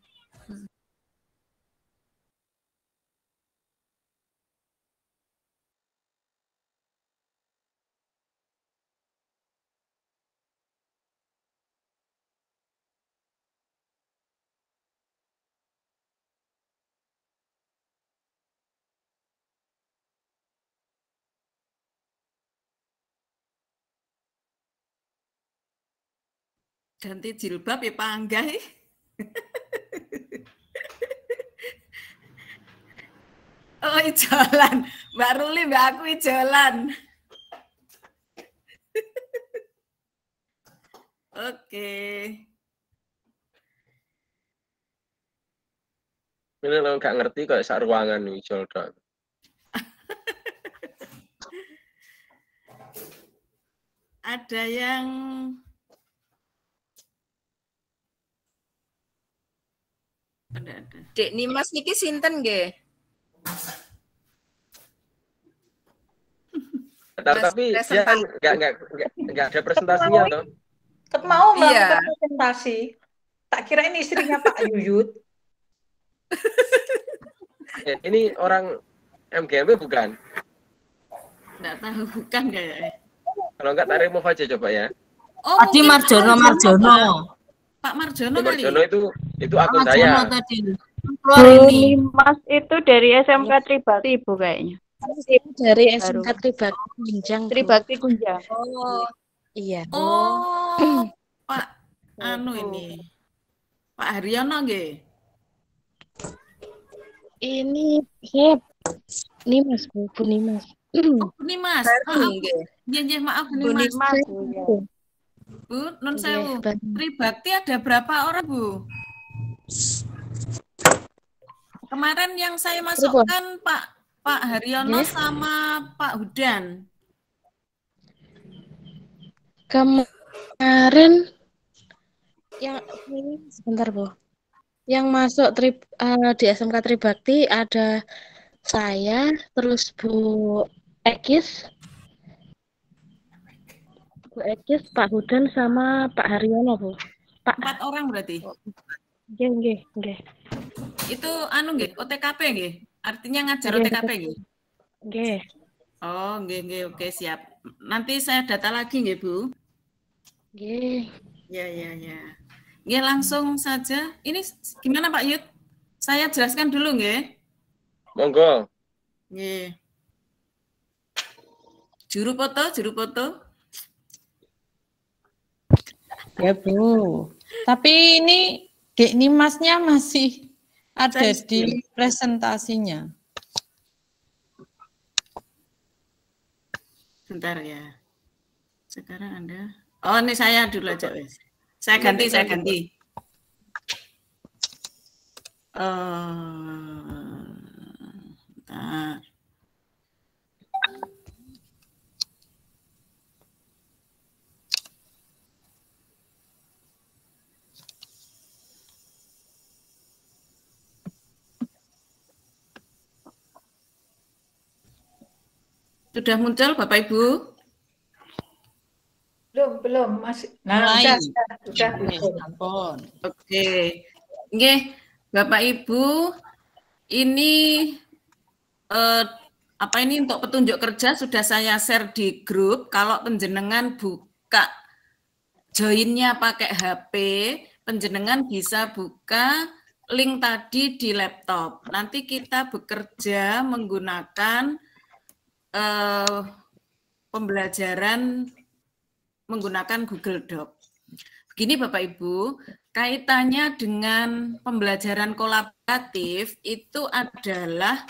Ganti jilbab ya Pak Angga. Oh, jalan. Mbak Ruli, Mbak aku jalan. Oke. Ini kalau nggak ngerti kok sak ruangan nih Jolda. Ada yang ada. Dek Nimas niki sinten nggih? Tapi dia kan nggak ada presentasinya toh. Mau Iya. melakukan presentasi. Tak kira ini istrinya Pak Yuyut. Ini orang MGMP bukan? Nggak tahu, bukan kayaknya. Kalau nggak tarik remove aja coba ya. Oh, Tadi Marjono. Pak Marjono Pak kali. Marjono itu akun saya. Tadi. Keluar ini. Mas itu dari SMK Tribakti Ibu kayaknya. Dari SMK Tribakti Kunjang. Tribakti Kunjang. Oh, Iya. Oh, Pak anu ini. Pak Haryono nggih. Ini Hep. Nimas, Bu Nimas. Oh, Nimas. baru nggih. Nggih, maaf Bu Nimas. Nimas. Bu, nun sewu. Iya, Tribakti ada berapa orang, Bu? Kemarin yang saya masukkan Pak Haryono sama Pak Hudan. Kemarin yang ini sebentar Bu. Yang masuk di SMK Tribakti ada saya, terus Bu Ekis, Pak Hudan sama Pak Haryono Bu. 4 orang berarti. Nggih. Itu anu nggih, OTKP nggih. Artinya ngajar Nggih. OTKP nggih. Nggih. Oh, nggih, oke siap. Nanti saya data lagi nggih, Bu. Nggih. Ya. Nggih, langsung saja. Ini gimana Pak Yud? Saya jelaskan dulu nggih. Monggo. Nggih. Juru foto. Ya Bu. Tapi ini Dek Nimasnya masih ada di presentasinya. Bentar ya. Sekarang Anda. Oh, ini saya dulu aja, wes. Saya ganti. Bentar. Sudah muncul Bapak Ibu? Belum masih. Nah, Mulai. sudah. Ampun. Oke. Nggih, Bapak Ibu, ini untuk petunjuk kerja sudah saya share di grup. Kalau penjenengan buka join-nya pakai HP, penjenengan bisa buka link tadi di laptop. Nanti kita bekerja menggunakan pembelajaran menggunakan Google Doc. Begini Bapak Ibu, kaitannya dengan pembelajaran kolaboratif itu adalah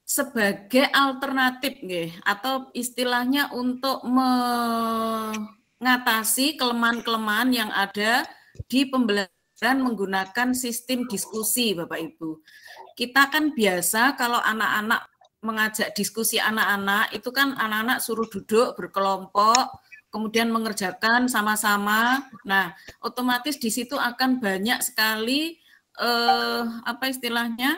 sebagai alternatif atau istilahnya untuk mengatasi kelemahan-kelemahan yang ada di pembelajaran menggunakan sistem diskusi Bapak Ibu. Kita kan biasa kalau anak-anak mengajak diskusi anak-anak itu kan anak-anak suruh duduk berkelompok, kemudian mengerjakan sama-sama. Nah, otomatis di situ akan banyak sekali apa istilahnya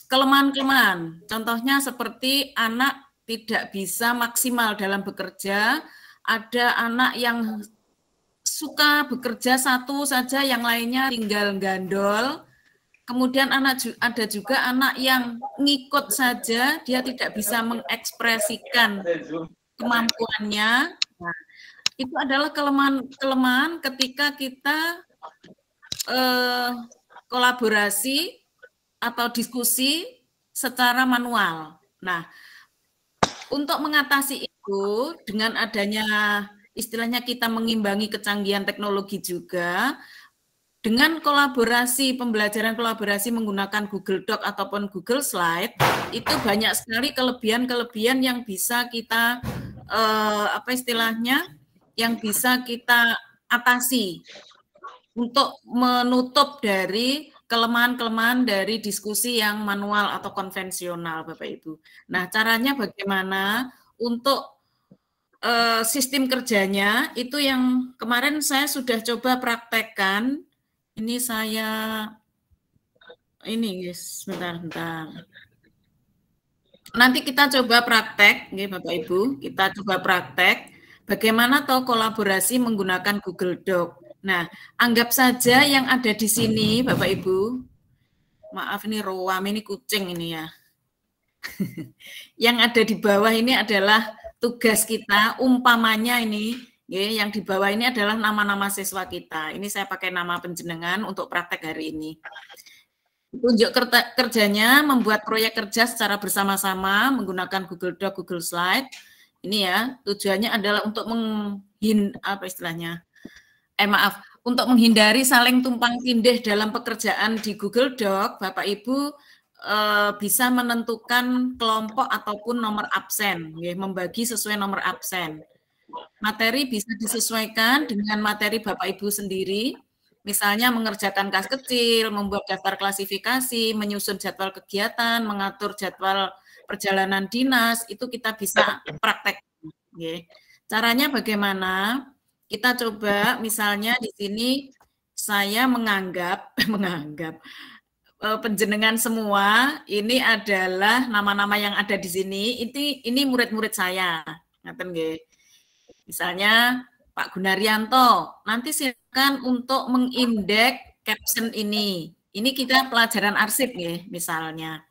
kelemahan-kelemahan. Contohnya seperti anak tidak bisa maksimal dalam bekerja, ada anak yang suka bekerja satu saja, yang lainnya tinggal gandol. Kemudian ada juga anak yang ngikut saja, dia tidak bisa mengekspresikan kemampuannya. Nah, itu adalah kelemahan ketika kita kolaborasi atau diskusi secara manual. Nah, untuk mengatasi itu dengan adanya istilahnya kita mengimbangi kecanggihan teknologi juga, dengan kolaborasi, pembelajaran kolaborasi menggunakan Google Doc ataupun Google Slide, itu banyak sekali kelebihan-kelebihan yang bisa kita, apa istilahnya, yang bisa kita atasi untuk menutup dari kelemahan-kelemahan dari diskusi yang manual atau konvensional, Bapak Ibu. Nah, caranya bagaimana untuk sistem kerjanya, itu yang kemarin saya sudah coba praktekkan. Ini saya, ini guys, bentar. Nanti kita coba praktek, Bapak Ibu, kita coba praktek bagaimana toh kolaborasi menggunakan Google Doc. Nah, anggap saja yang ada di sini, Bapak Ibu, maaf ini roam, ini kucing ini ya. Yang ada di bawah ini adalah tugas kita, umpamanya ini, yang di bawah ini adalah nama-nama siswa kita. Ini saya pakai nama penjenengan untuk praktek hari ini. Tunjuk kerjanya, membuat proyek kerja secara bersama-sama menggunakan Google Doc, Google Slide. Ini ya, tujuannya adalah untuk untuk menghindari saling tumpang tindih dalam pekerjaan di Google Doc. Bapak Ibu bisa menentukan kelompok ataupun nomor absen, membagi sesuai nomor absen. Materi bisa disesuaikan dengan materi Bapak Ibu sendiri, misalnya mengerjakan kas kecil, membuat daftar klasifikasi, menyusun jadwal kegiatan, mengatur jadwal perjalanan dinas, itu kita bisa praktek. Caranya bagaimana? Kita coba misalnya di sini saya menganggap penjenengan semua ini adalah nama-nama yang ada di sini. Ini murid-murid saya, ngaten nggih. Misalnya Pak Gunaryanto, nanti silakan untuk mengindeks caption ini. Ini kita pelajaran arsip ya, misalnya.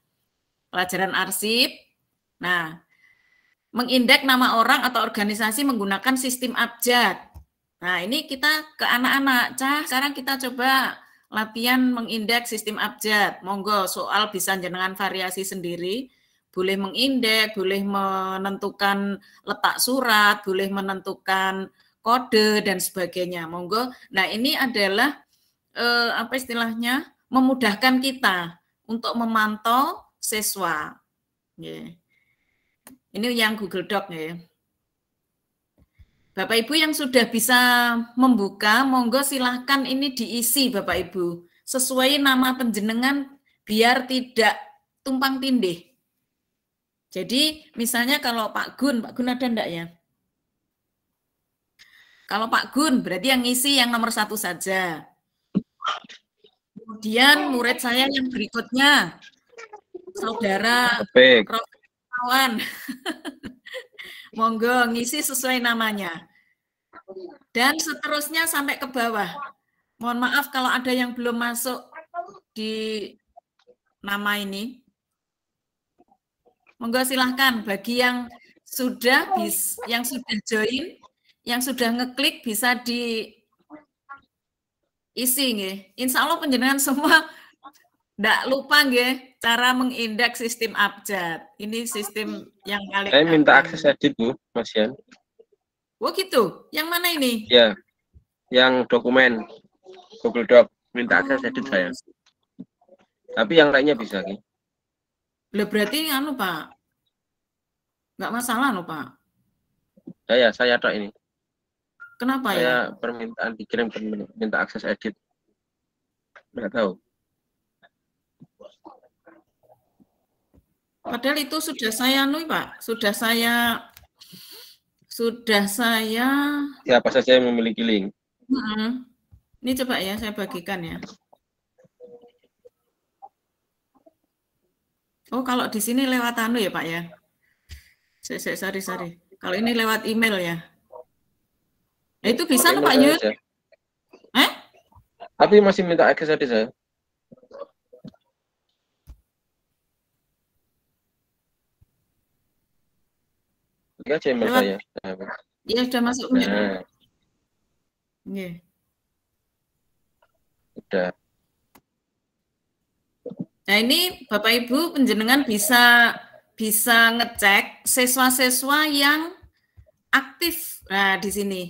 Pelajaran arsip. Nah, mengindeks nama orang atau organisasi menggunakan sistem abjad. Nah, ini kita ke anak-anak. Sekarang kita coba latihan mengindeks sistem abjad. Monggo, soal bisa jenengan variasi sendiri. Boleh mengindeks, boleh menentukan letak surat, boleh menentukan kode dan sebagainya. Monggo. Nah, ini adalah apa istilahnya? Memudahkan kita untuk memantau siswa. Ini yang Google Doc ya. Bapak Ibu yang sudah bisa membuka, monggo silahkan ini diisi Bapak Ibu sesuai nama penjenengan biar tidak tumpang tindih. Jadi misalnya kalau Pak Gun ada enggak ya? Kalau Pak Gun berarti yang ngisi yang nomor 1 saja. Kemudian murid saya yang berikutnya, Saudara Kawan. Monggo ngisi sesuai namanya. Dan seterusnya sampai ke bawah. Mohon maaf kalau ada yang belum masuk di nama ini. Monggo silahkan bagi yang sudah join, yang sudah ngeklik bisa diisi nggih. Insya Allah penjenengan semua Nggak lupa nggih cara mengindeks sistem abjad. Ini sistem yang paling Saya minta gampang. akses edit, Bu, Mas Yan. Oh gitu. Yang mana ini? Ya, yang dokumen Google Doc. Minta akses edit saya. Tapi yang lainnya bisa, Ki. Lah berarti anu, Pak. Nggak masalah loh, Pak. Saya tok ini. Kenapa ya? Saya permintaan dikirim minta akses edit. Nggak tahu. Padahal itu sudah saya anu, Pak. Sudah saya Siapa saja yang memiliki link. Ini coba ya saya bagikan ya. Oh, kalau di sini lewat anu ya, Pak ya. Sorry. Kalau ini lewat email ya. Nah, itu bisa tuh Pak Yud. Tapi masih minta akses edit saya. Ini aja email saya. Iya, sudah masuk. Nah. Iya. Udah. Nah, ini Bapak Ibu penjenengan bisa ngecek siswa-siswa yang aktif. Nah, di sini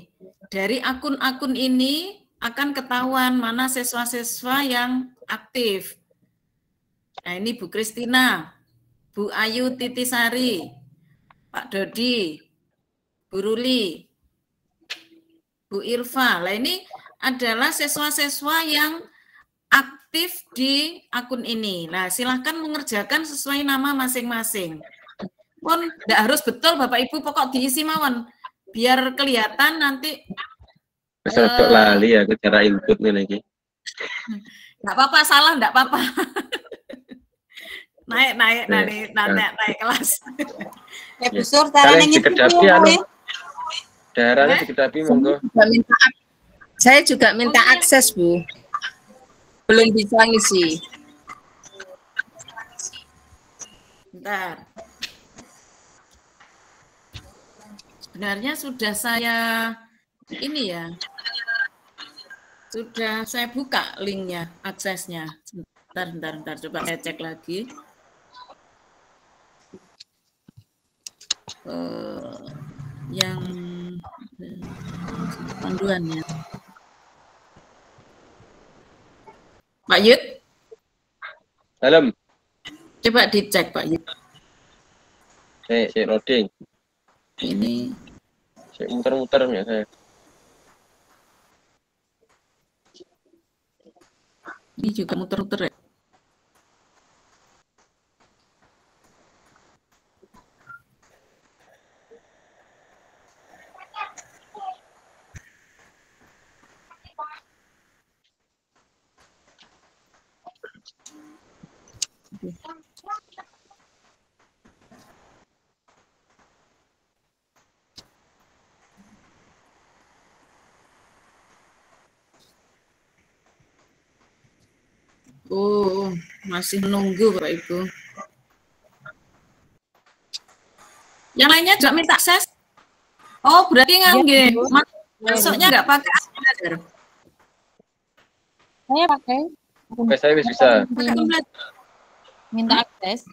dari akun-akun ini akan ketahuan mana siswa-siswa yang aktif. Nah, ini Bu Kristina, Bu Ayu Titisari, Pak Dodi, Bu Ruli, Bu Irfa. Nah, ini adalah siswa-siswa yang aktif di akun ini. Nah, silahkan mengerjakan sesuai nama masing-masing. Pun tidak harus betul Bapak Ibu, pokok diisi mawon. Biar kelihatan nanti. Untuk lali ya, cara input nih lagi. Enggak apa-apa, salah enggak apa-apa. naik kelas. Busur, caranya dikedapi anu. Daerahnya dikedapi monggo. Saya juga minta akses, Bu. Belum bisa ngisi. Bentar. Sebenarnya sudah saya ini ya. Sudah saya buka linknya, aksesnya. Bentar. Coba saya cek lagi. Yang panduannya. Pak Yud? Dalam. Coba dicek Pak Yud. Saya loading. Ini. Saya muter-muter ya saya. Ini juga muter-muter ya. Oh, masih menunggu Bapak Ibu. Yang lainnya juga minta akses? Oh, berarti nggak masuknya nggak pakai Azure. Saya pakai. Saya bisa. Minta akses.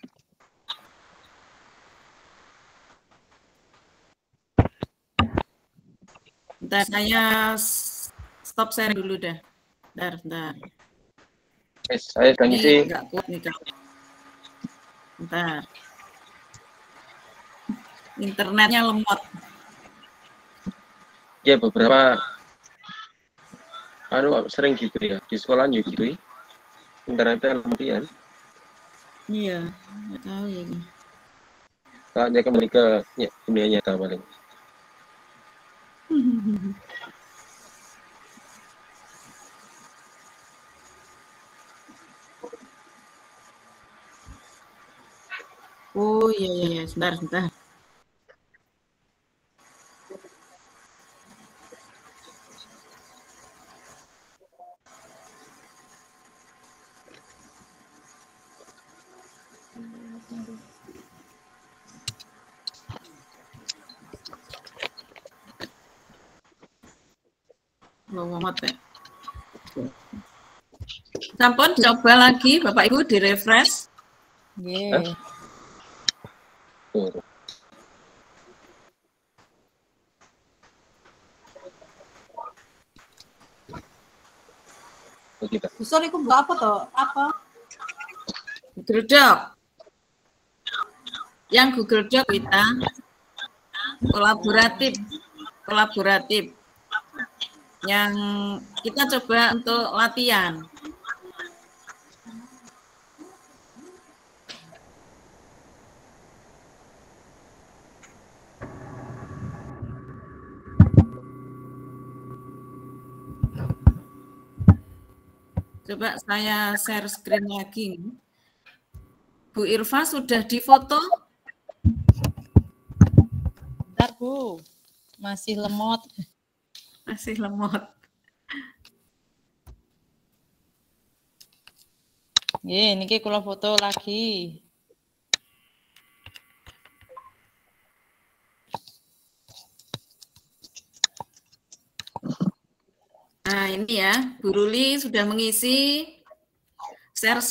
Bentar, saya stop share dulu dah. Bentar. Saya sedang isi. Enggak kuat nih, Kak. Bentar. Internetnya lemot. Ya, beberapa sering gitu ya. Di sekolah juga gitu ya. Internetnya lemot ya. Iya, nggak tahu ya. Saatnya kembali ke dunia nyata paling. Oh iya, sebentar. Bawa mate. Sampun coba lagi Bapak Ibu di refresh. Nggih. Besar itu buat apa toh? Apa? Google Doc. Yang Google Doc kita kolaboratif. Yang kita coba untuk latihan. Coba saya share screen lagi. Bu Irfa sudah difoto? Bentar, Bu. Masih lemot. Masih lemot. Nggih, niki kula foto lagi. Nah, ini ya, Bu Ruli sudah mengisi. Share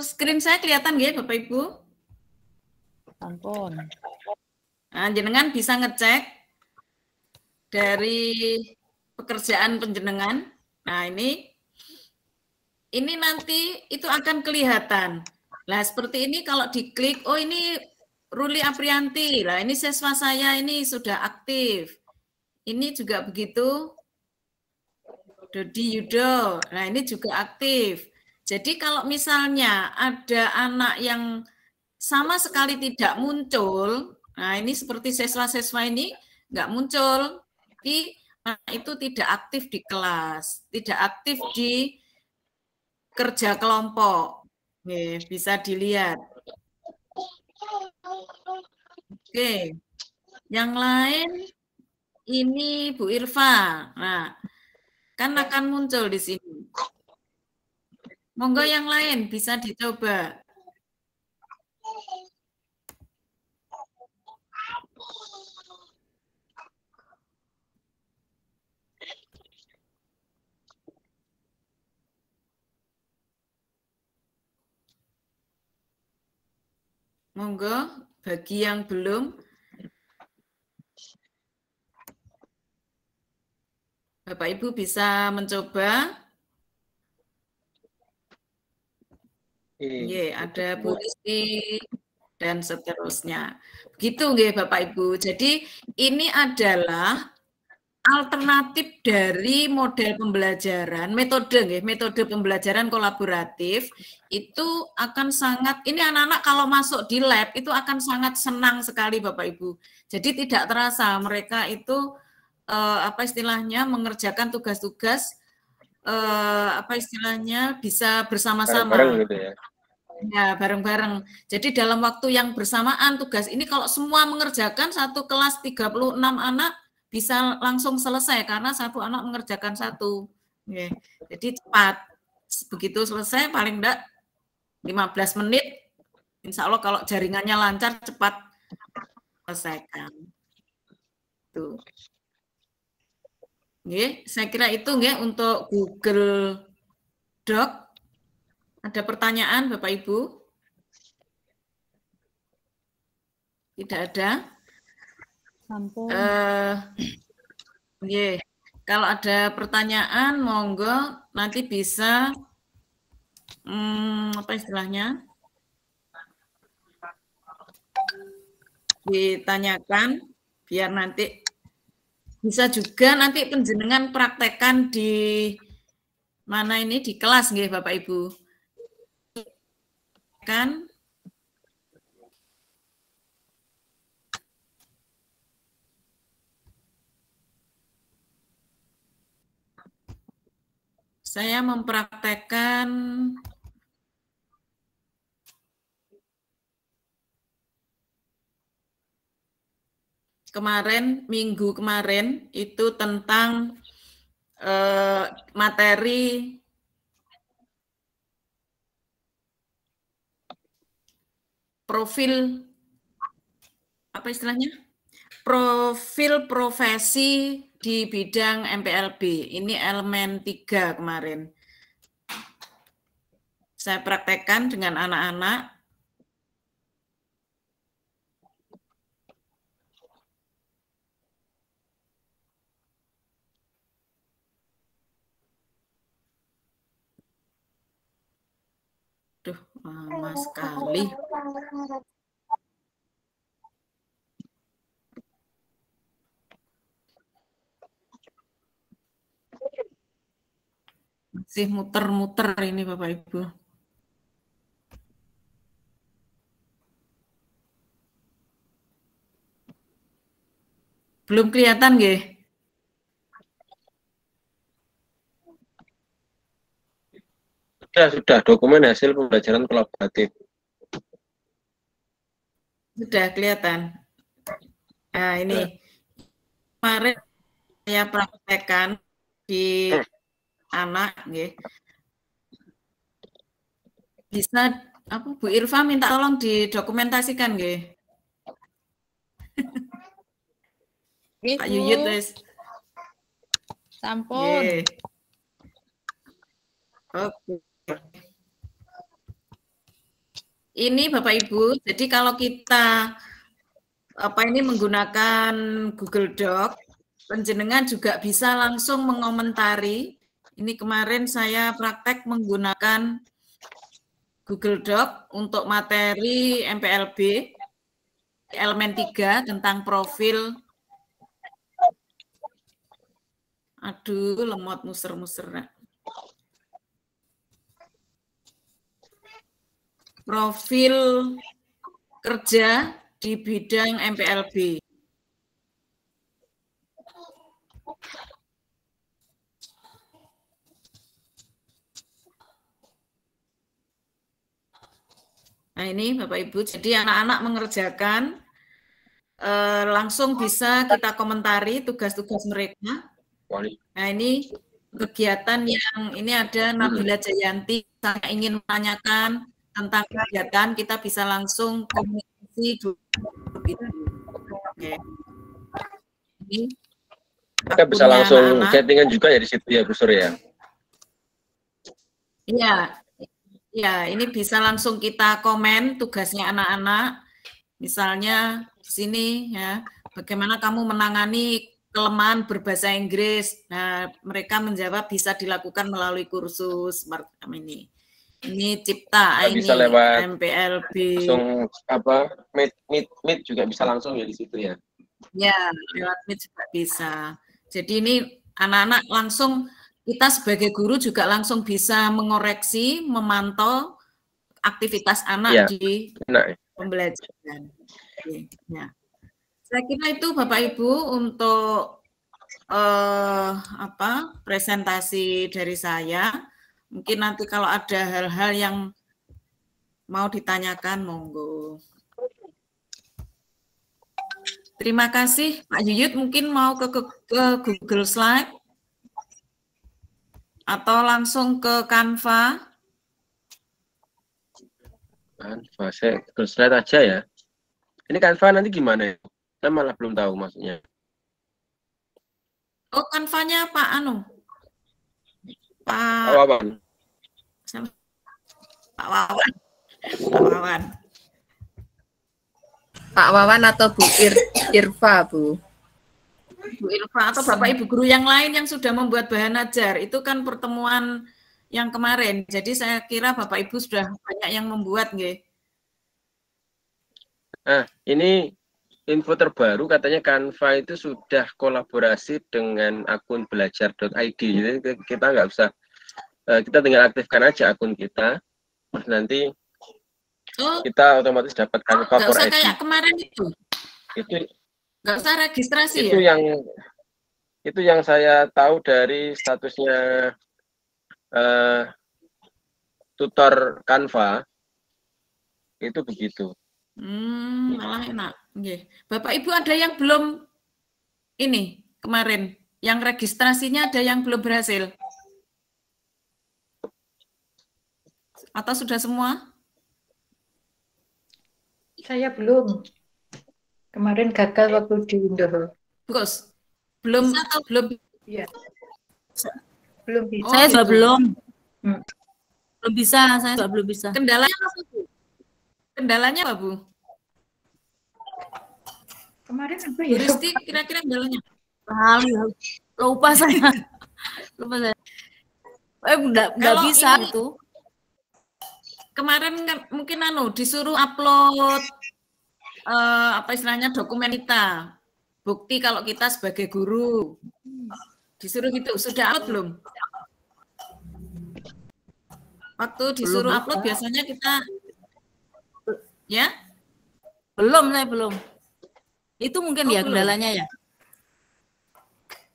screen saya kelihatan nggih, Bapak Ibu? Ampun. Nah, jenengan bisa ngecek dari pekerjaan penjenengan. Nah, ini nanti itu akan kelihatan. Nah, seperti ini kalau diklik, oh ini Ruli Aprianti. Nah, ini siswa saya ini sudah aktif. Ini juga begitu. Dodi Yudo. Nah, ini juga aktif. Jadi kalau misalnya ada anak yang sama sekali tidak muncul, nah ini seperti siswa-siswa ini nggak muncul, itu tidak aktif di kelas, tidak aktif di kerja kelompok. Oke, bisa dilihat. Oke, yang lain ini Bu Irfa. Nah, kan akan muncul di sini. Monggo yang lain bisa dicoba. Monggo, bagi yang belum, Bapak Ibu bisa mencoba. Ada Bu Rizky dan seterusnya. Begitu nggih Bapak Ibu. Jadi ini adalah alternatif dari model pembelajaran, metode pembelajaran kolaboratif itu akan sangat, ini anak-anak kalau masuk di lab itu akan sangat senang sekali Bapak Ibu. Jadi tidak terasa mereka itu apa istilahnya mengerjakan tugas-tugas apa istilahnya bisa bersama-sama. Bareng-bareng gitu ya. Ya, bareng-bareng. Jadi dalam waktu yang bersamaan tugas ini kalau semua mengerjakan satu kelas 36 anak bisa langsung selesai karena satu anak mengerjakan satu. Oke. Jadi cepat. Begitu selesai paling enggak 15 menit. Insya Allah kalau jaringannya lancar cepat selesaikan. Tuh. Oke, saya kira itu nggih untuk Google Doc. Ada pertanyaan Bapak Ibu? Tidak ada? Sampun. Kalau ada pertanyaan, monggo nanti bisa apa istilahnya? Ditanyakan biar nanti bisa juga nanti penjenengan praktekkan di mana ini di kelas nggih Bapak Ibu. Kan saya mempraktekkan minggu kemarin itu tentang materi profil apa istilahnya? Profil profesi di bidang MPLB. Ini elemen 3 kemarin. Saya praktekkan dengan anak-anak. Duh, lama sekali. Masih muter-muter ini Bapak Ibu. Belum kelihatan nggih? Sudah dokumen hasil pembelajaran kolaboratif. Sudah kelihatan. Nah, ini kemarin saya praktekkan di anak nggih. Bisa apa Bu Irfa minta tolong didokumentasikan nggih. Pak Yuyut wis. Sampun. Oke. Ini Bapak Ibu, jadi kalau kita menggunakan Google Doc, penjenengan juga bisa langsung mengomentari. Ini kemarin saya praktek menggunakan Google Doc untuk materi MPLB elemen 3 tentang profil. Aduh, lemot muser-muser. Profil kerja di bidang MPLB. Nah ini Bapak Ibu, jadi anak-anak mengerjakan, langsung bisa kita komentari tugas-tugas mereka. Nah ini kegiatan yang ini ada Nabila Jayanti, saya ingin menanyakan tentang kegiatan, kita bisa langsung komunikasi gitu. Oke. Ini kita bisa langsung chattingan juga ya di situ ya Bu Surya. Iya, ya ini bisa langsung kita komen tugasnya anak-anak. Misalnya di sini ya, bagaimana kamu menangani kelemahan berbahasa Inggris. Nah, mereka menjawab bisa dilakukan melalui kursus semacam ini. Ini Cipta, ini bisa lewat MPLB. Langsung Meet juga bisa langsung ya di situ ya. Ya, lewat Meet juga bisa. Jadi ini anak-anak langsung, kita sebagai guru juga langsung bisa mengoreksi, memantau aktivitas anak di pembelajaran. Ya. Saya kira itu Bapak Ibu untuk presentasi dari saya. Mungkin nanti kalau ada hal-hal yang mau ditanyakan, monggo. Terima kasih Pak Yuyut, mungkin mau ke Google Slide atau langsung ke Canva. Canva, saya Google Slide aja ya. Ini Canva nanti gimana ya? Saya malah belum tahu maksudnya. Oh, Canva-nya Pak Anu. Pak Wawan. Pak Wawan. Pak Wawan. Pak Wawan atau Bu Irfa, Bu? Bu Irfa atau Bapak Ibu guru yang lain yang sudah membuat bahan ajar. Itu kan pertemuan yang kemarin. Jadi saya kira Bapak Ibu sudah banyak yang membuat, nggih. Nah, ini info terbaru katanya Canva itu sudah kolaborasi dengan akun belajar.id. Jadi kita nggak usah, kita tinggal aktifkan aja akun kita, terus nanti kita otomatis dapat Canva for Nggak usah ID. kayak kemarin itu. Itu nggak usah registrasi itu ya? Itu yang saya tahu dari statusnya tutor Canva itu begitu. Malah enak. Okay. Bapak Ibu ada yang belum ini kemarin, yang registrasinya ada yang belum berhasil? Atau sudah semua? Saya belum. Kemarin gagal waktu di Indo. Bagus. Belum atau belum? Iya. Belum bisa. Saya juga belum. Belum bisa, saya juga belum bisa. Kendalanya apa, Bu? Kendalanya apa, Bu? Kemarin apa Bu ya? Risti, kira-kira kendalanya? Lupa saya. Lupa saya. Enggak Kalau bisa ini, itu. Kemarin kan mungkin disuruh upload apa istilahnya dokumen kita. Bukti kalau kita sebagai guru. Disuruh gitu, sudah upload belum? Waktu disuruh Belum, upload biasanya kita ya? Belum, saya belum. Itu mungkin Oh, ya belum. kendalanya ya.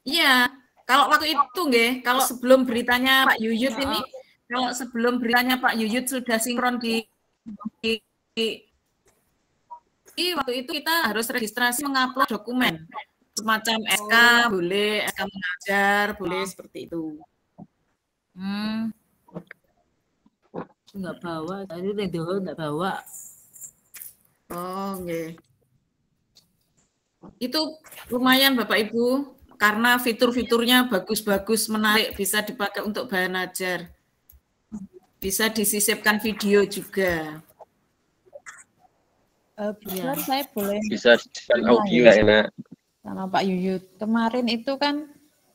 Iya, kalau waktu itu nggih, kalau sebelum beritanya Pak Yuyut ini, kalau sebelum beritanya Pak Yuyut sudah sinkron di waktu itu kita harus registrasi mengupload dokumen. Semacam SK boleh, SK mengajar boleh seperti itu. Enggak bawa, tadi radio enggak bawa. Oh, nggih. Itu lumayan Bapak Ibu, karena fitur-fiturnya bagus-bagus, menarik, bisa dipakai untuk bahan ajar. Bisa disisipkan video juga. Besar saya boleh bisa audio ya, enak. Sama Pak Yuyut. Kemarin itu kan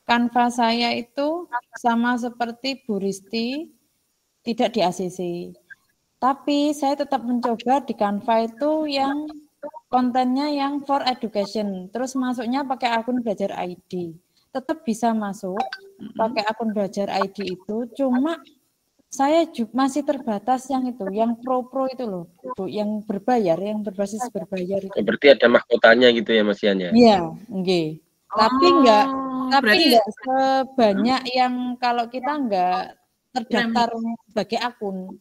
Canva saya itu sama seperti Bu Risti, tidak di ACC. Tapi saya tetap mencoba di Canva itu yang kontennya yang for education. Terus masuknya pakai akun Belajar ID. Tetap bisa masuk pakai akun Belajar ID itu, cuma saya masih terbatas yang itu, yang pro itu loh, Bu, yang berbayar, yang berbasis berbayar itu. Berarti ada mahkotanya gitu ya Mas Yan ya? Iya, nggih. Tapi enggak sebanyak yang kalau kita enggak terdaftar sebagai akun.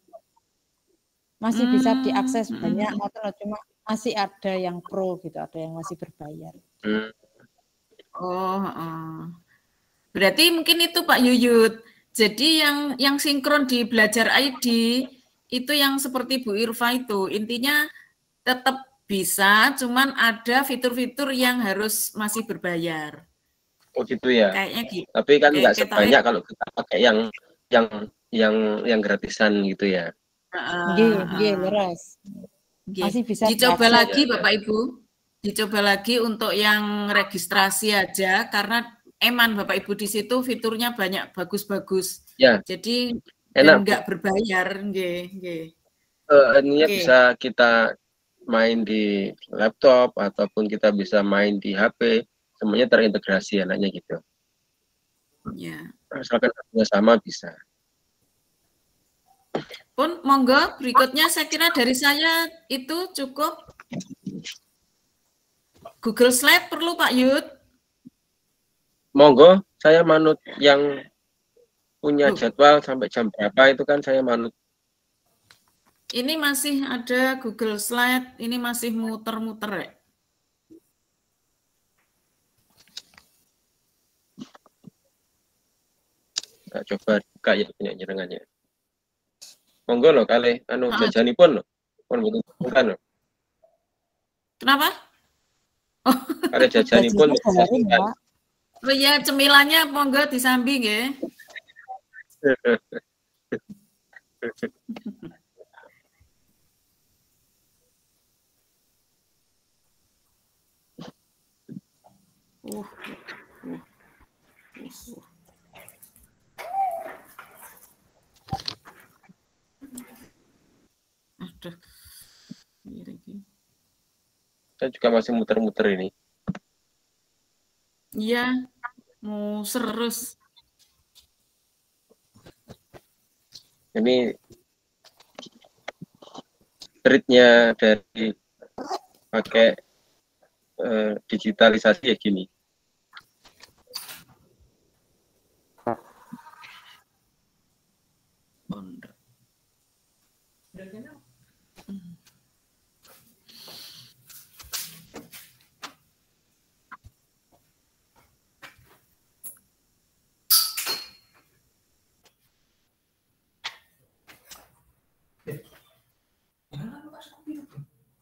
Masih bisa diakses banyak, cuma masih ada yang pro gitu, ada yang masih berbayar. Berarti mungkin itu Pak Yuyut. Jadi yang sinkron di Belajar ID itu yang seperti Bu Irfa itu, intinya tetap bisa, cuman ada fitur-fitur yang harus masih berbayar. Oh gitu ya. Kayaknya gitu. Tapi kan nggak sebanyak kalau kita pakai yang gratisan gitu ya. Nggih, leres. Masih bisa dicoba diakses. lagi Bapak Ibu. Dicoba lagi untuk yang registrasi aja, karena eman Bapak Ibu di situ fiturnya banyak bagus-bagus. Ya. Jadi enak, nggak berbayar, nggih. Ininya bisa kita main di laptop ataupun kita bisa main di HP, semuanya terintegrasi anaknya gitu. Ya. Asalkan harganya sama bisa. Pun monggo berikutnya saya kira dari saya itu cukup. Google Slide perlu Pak Yud? Monggo, saya manut yang punya jadwal sampai jam berapa itu kan saya manut. Ini masih ada Google Slide, ini masih muter-muter ya? Nah, coba buka ya punya jaringannya. Monggo loh kali jajanipun loh. Pun bukan loh. Kenapa? Kali jajanipun. Oh iya, cemilannya monggo disambi nggih. Aduh. Saya juga masih muter-muter ini. Iya, muter terus. Ini triknya dari pakai digitalisasi ya gini.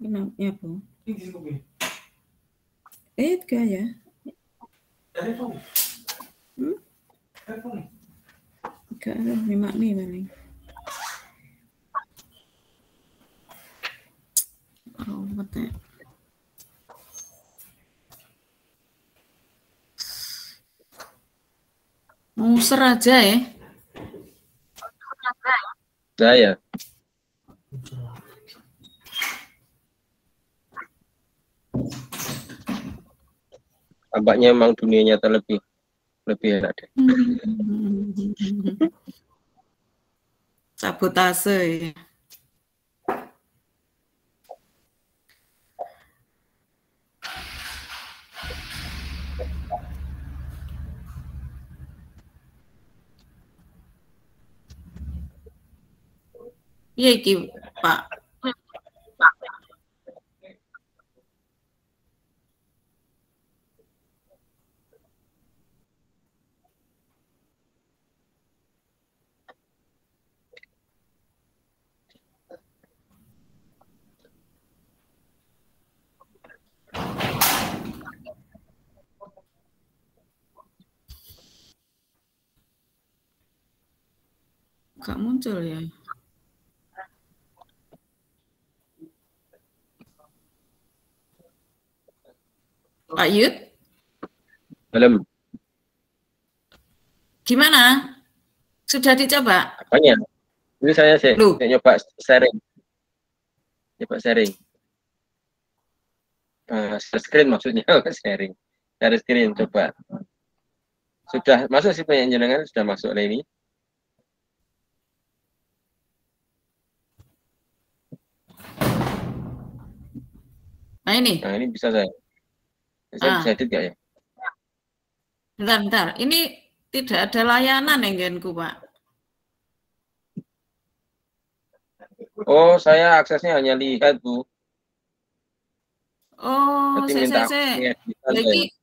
Kenapa Bu? Enggak ya? Enggak, memang nih paling. Robot ya. Muser aja ya. Nah ya. Tampaknya memang dunia nyata lebih enak deh. Sabotase ya. Iya iki, Pak. Gak muncul ya. Pak Yud? Belum. Gimana? Sudah dicoba? Apanya? Ini saya nyoba sharing. Coba sharing. Share screen maksudnya, sharing. Share screen, coba. Sudah masuk sih penjenengan, sudah masuk ini. Nah ini. Nah ini bisa saya. Saya bisa edit nggak ya? Bentar. Ini tidak ada layanan enggenku, Pak. Oh, saya aksesnya hanya lihat, Bu. Oh, saya. Lagi.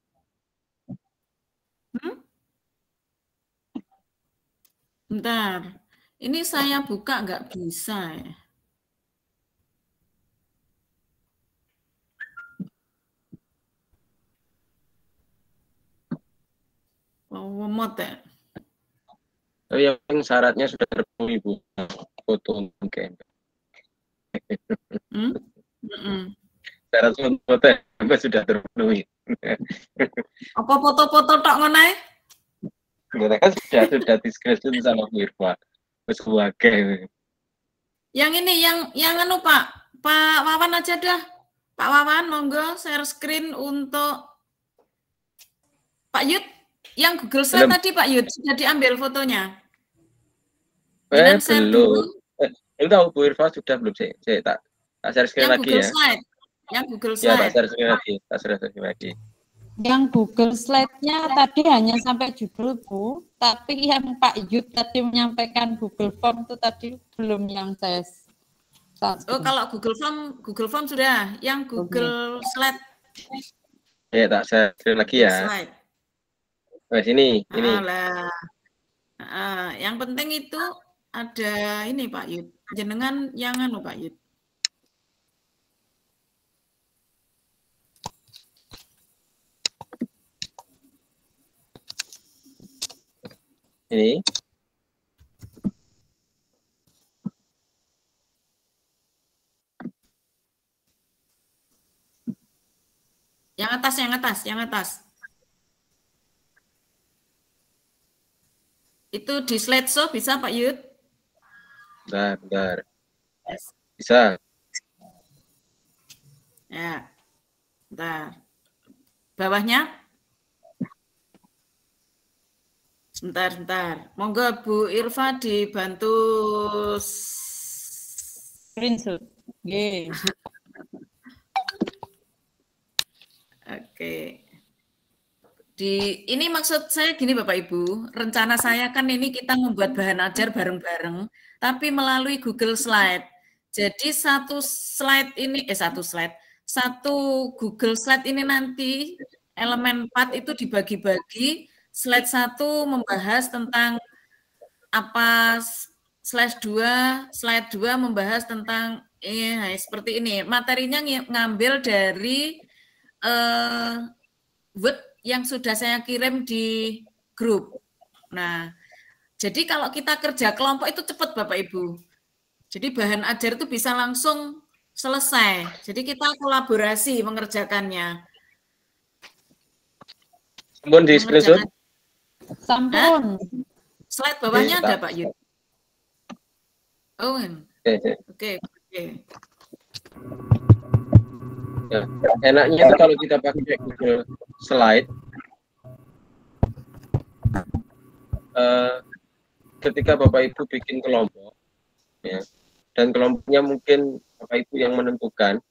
Bentar. Ini saya buka nggak bisa ya. Oh, remote ya. Tapi yang syaratnya sudah terpenuhi, Bu. Foto mungkin. Syarat foto sudah terpenuhi. Apa foto-foto tok ngono? Mereka sudah diskresi sama Bu Irfa. Sebagai. Yang ini yang anu Pak Wawan aja dah. Pak Wawan monggo share screen untuk Pak Yud. Yang Google Slide tadi Pak Yud sudah diambil fotonya. Belum. Ini tahu Bu Irfa sudah belum saya tak share screen yang lagi Google ya. Slide. Yang Google Slide. Ya, tak share screen lagi. Yang Google Slide-nya tadi hanya sampai judul, Bu. Tapi yang Pak Yud tadi menyampaikan Google Form itu tadi belum yang saya. Oh, kalau Google Form sudah. Yang Google Slide. Ya, tak share screen lagi ya. Slide. Ini. Yang penting itu ada ini Pak Yud. Jenengan yang anu Pak Yud. Ini. Yang atas. Itu di slideshow bisa Pak Yud? Bentar. Bisa. Ya. Bentar. Bawahnya? Sebentar. Monggo Bu Irfa dibantu screenshot. Oke. Ini maksud saya gini Bapak Ibu, rencana saya kan ini kita membuat bahan ajar bareng-bareng, tapi melalui Google Slide. Jadi satu Google Slide ini nanti elemen 4 itu dibagi-bagi, slide 1 membahas tentang apa, slide 2 membahas tentang seperti ini. Materinya ngambil dari Word yang sudah saya kirim di grup. Nah, jadi kalau kita kerja kelompok itu cepat Bapak Ibu. Jadi bahan ajar itu bisa langsung selesai. Jadi kita kolaborasi mengerjakannya. Sampun di screenshot? Sampun. Slide bawahnya ada Pak Yud. Oh, oke. Ya, enaknya itu kalau kita pakai Google Slide, ketika Bapak Ibu bikin kelompok, ya, dan kelompoknya mungkin Bapak Ibu yang menentukan,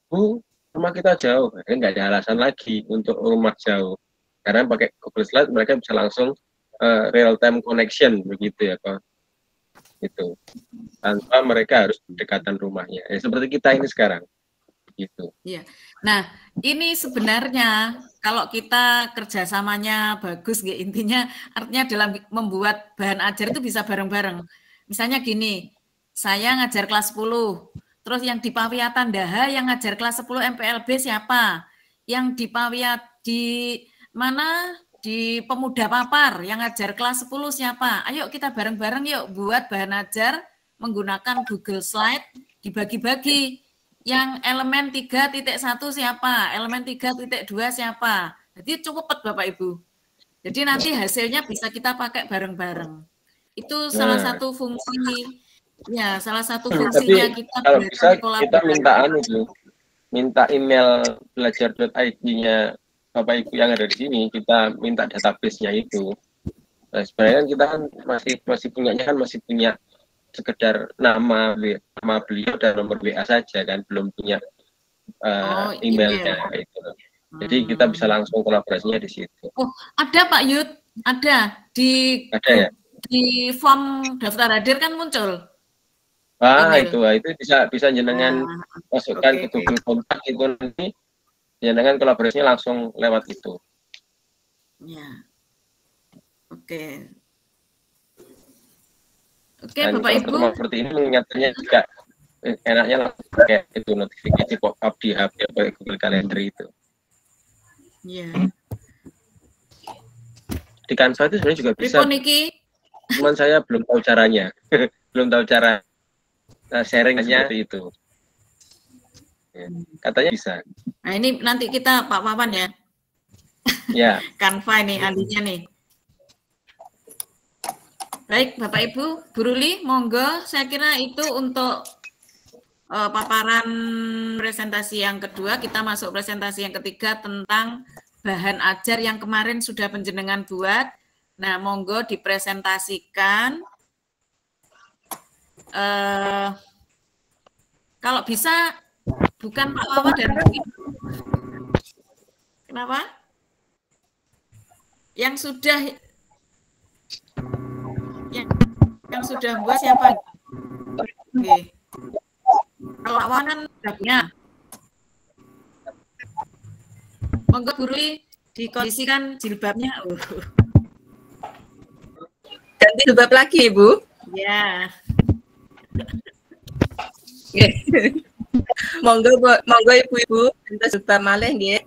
rumah kita jauh, nggak ada alasan lagi untuk rumah jauh, karena pakai Google Slide mereka bisa langsung real time connection begitu ya Pak, gitu, tanpa mereka harus berdekatan rumahnya, ya, seperti kita ini sekarang, gitu. Iya. Nah, ini sebenarnya kalau kita kerjasamanya bagus, intinya artinya dalam membuat bahan ajar itu bisa bareng-bareng. Misalnya gini, saya ngajar kelas 10, terus yang di Pawiatan Daha yang ngajar kelas 10 MPLB siapa? Yang di di mana? Di Pemuda Papar yang ngajar kelas 10 siapa? Ayo kita bareng-bareng yuk buat bahan ajar menggunakan Google Slide, dibagi-bagi. Yang elemen 3.1 siapa? Elemen 3.2 siapa? Jadi cukup Bapak Ibu. Jadi nanti hasilnya bisa kita pakai bareng-bareng. Itu salah satu fungsi, ya salah satu fungsinya. Tapi kita kalau bisa kita kolaborasi. minta email belajar.id-nya Bapak Ibu yang ada di sini, kita minta database-nya itu. Nah, sebenarnya kan kita kan masih punya sekedar nama beliau dan nomor WA saja kan, belum punya emailnya itu. Jadi kita bisa langsung kolaborasinya di situ. Oh, ada Pak Yud, ada di form daftar hadir kan muncul. Itu bisa jenengan masukkan ke Google Kontak itu, nanti jenengan kolaborasinya langsung lewat itu. Ya. Oke. Oke, Dan Bapak Ibu. Seperti ini mengingatkannya juga enaknya langsung pakai itu notifikasi pop-up di HP Google Calendar itu. Iya. Di Canva itu sebenarnya juga bisa. Cuman saya belum tahu caranya. Belum tahu cara sharingnya itu. Ya, katanya bisa. Nah, ini nanti kita Pak Wawan ya. Ya. Canva ini ahlinya nih. Baik, Bapak Ibu, Bu Ruli, monggo. Saya kira itu untuk paparan presentasi yang kedua. Kita masuk presentasi yang ketiga tentang bahan ajar yang kemarin sudah penjenengan buat. Nah, monggo dipresentasikan. Kalau bisa, bukan Pak Wawan dan Bu Ibu. Kenapa? Yang sudah buat siapa? Oke. Kalau Wawan sudah punya. Monggo Bu Ruli dikondisikan jilbabnya. Ganti jilbab lagi, Ibu. Ya. Monggo Ibu-ibu, minta jilbab malih nggih.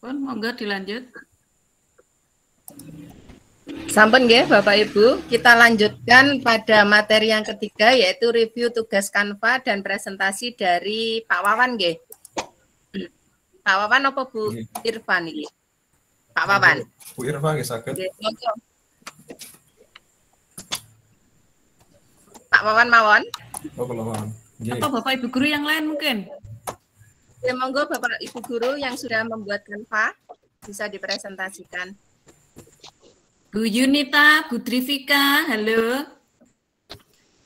Monggo dilanjut. Sampun nggih Bapak Ibu, kita lanjutkan pada materi yang ketiga yaitu review tugas Canva dan presentasi dari Pak Wawan nggih. Pak Wawan apa Bu Irfan iki? Pak Wawan. Bu Irfan nggih saged. Nggih, monggo. Pak Wawan mawon. Oh, Pak Wawan. Nggih. Atau Bapak Ibu guru yang lain mungkin? Ya, monggo Bapak Ibu guru yang sudah membuat Canva bisa dipresentasikan. Bu Yunita, Bu Trivika, halo.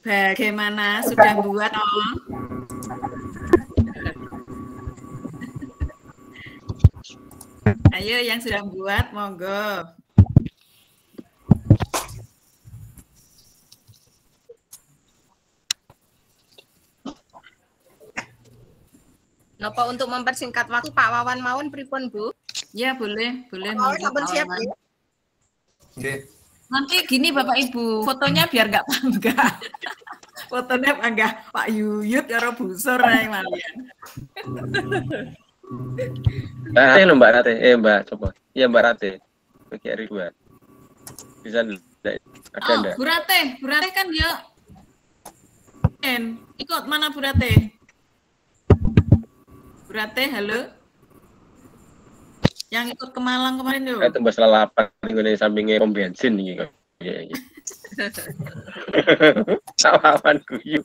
Bagaimana sudah buat? Oh? Ayo yang sudah buat, monggo. Napa untuk mempersingkat waktu Pak Wawan mawon pripun Bu? Ya boleh, boleh. Oh, sampun siap ya. Oke. Nanti gini Bapak Ibu, fotonya biar nggak bangga. Fotonya bangga Pak Yuyut karo busur yang malian. Mbak Rate, Mbak coba. Iya Mbak Rate. Bagi hari 2. Bisa ada Bu Rate kan dia ikut mana Bu Rate? Bu Rate, halo. Yang ikut ke Malang kemarin tuh. Itu masalah lapan ngene sampinge pom bensin iki kok. Iya iki. Sawawan guyu.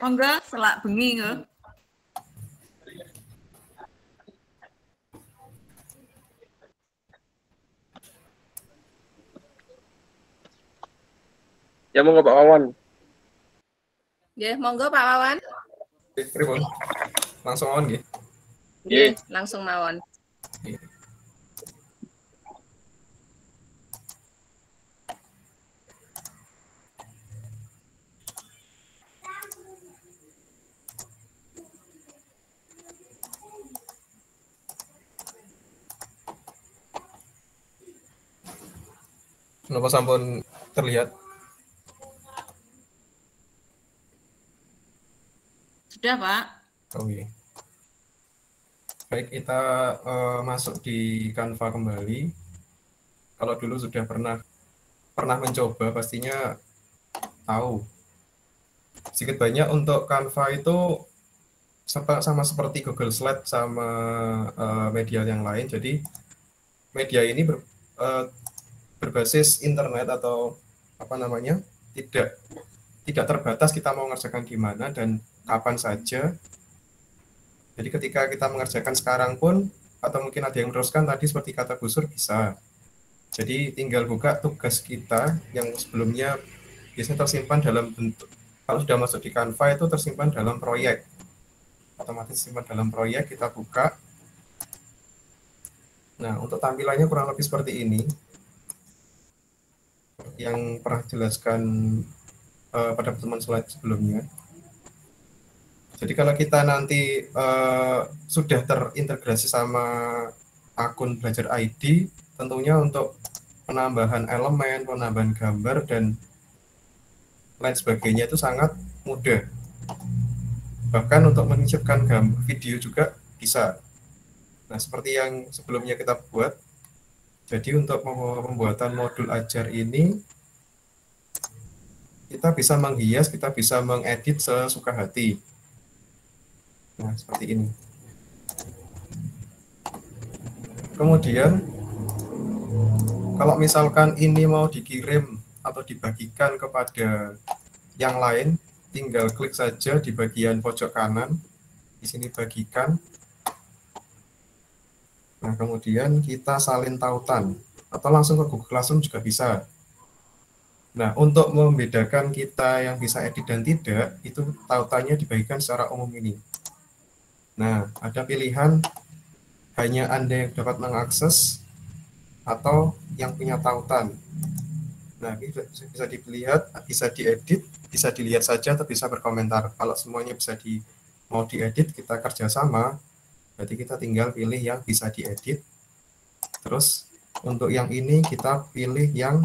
Monggo selak bengi kok. Ya monggo Pak Wawan. Nggih, monggo Pak Wawan. Pripun? Langsung on nggih. Nggih, langsung mawon. Kenapa sampun terlihat? Sudah, Pak. Oke. Baik, kita masuk di Canva kembali. Kalau dulu sudah pernah mencoba, pastinya tahu. Sedikit banyak untuk Canva itu sama seperti Google Slide sama media yang lain. Jadi media ini berbasis internet atau apa namanya, tidak terbatas kita mau mengerjakan di mana dan kapan saja. Jadi ketika kita mengerjakan sekarang pun, atau mungkin ada yang meneruskan tadi seperti kata Busur, bisa. Jadi tinggal buka tugas kita yang sebelumnya biasanya tersimpan dalam bentuk, kalau sudah masuk di Canva itu tersimpan dalam proyek. Otomatis simpan dalam proyek, kita buka. Nah, untuk tampilannya kurang lebih seperti ini. Yang pernah jelaskan pada pertemuan slide sebelumnya. Jadi kalau kita nanti sudah terintegrasi sama akun Belajar ID, tentunya untuk penambahan elemen, penambahan gambar, dan lain sebagainya itu sangat mudah. Bahkan untuk menyisipkan video juga bisa. Nah, seperti yang sebelumnya kita buat, jadi untuk pembuatan modul ajar ini, kita bisa menghias, kita bisa mengedit sesuka hati. Nah, seperti ini. Kemudian, kalau misalkan ini mau dikirim atau dibagikan kepada yang lain, tinggal klik saja di bagian pojok kanan. Di sini bagikan. Nah, kemudian kita salin tautan. Atau langsung ke Google Classroom juga bisa. Nah, untuk membedakan kita yang bisa edit dan tidak, itu tautannya dibagikan secara umum ini. Nah, ada pilihan hanya Anda yang dapat mengakses atau yang punya tautan. Nah, bisa dilihat, bisa diedit, bisa dilihat saja, atau bisa berkomentar. Kalau semuanya bisa mau diedit, kita kerjasama, berarti kita tinggal pilih yang bisa diedit. Terus, untuk yang ini kita pilih yang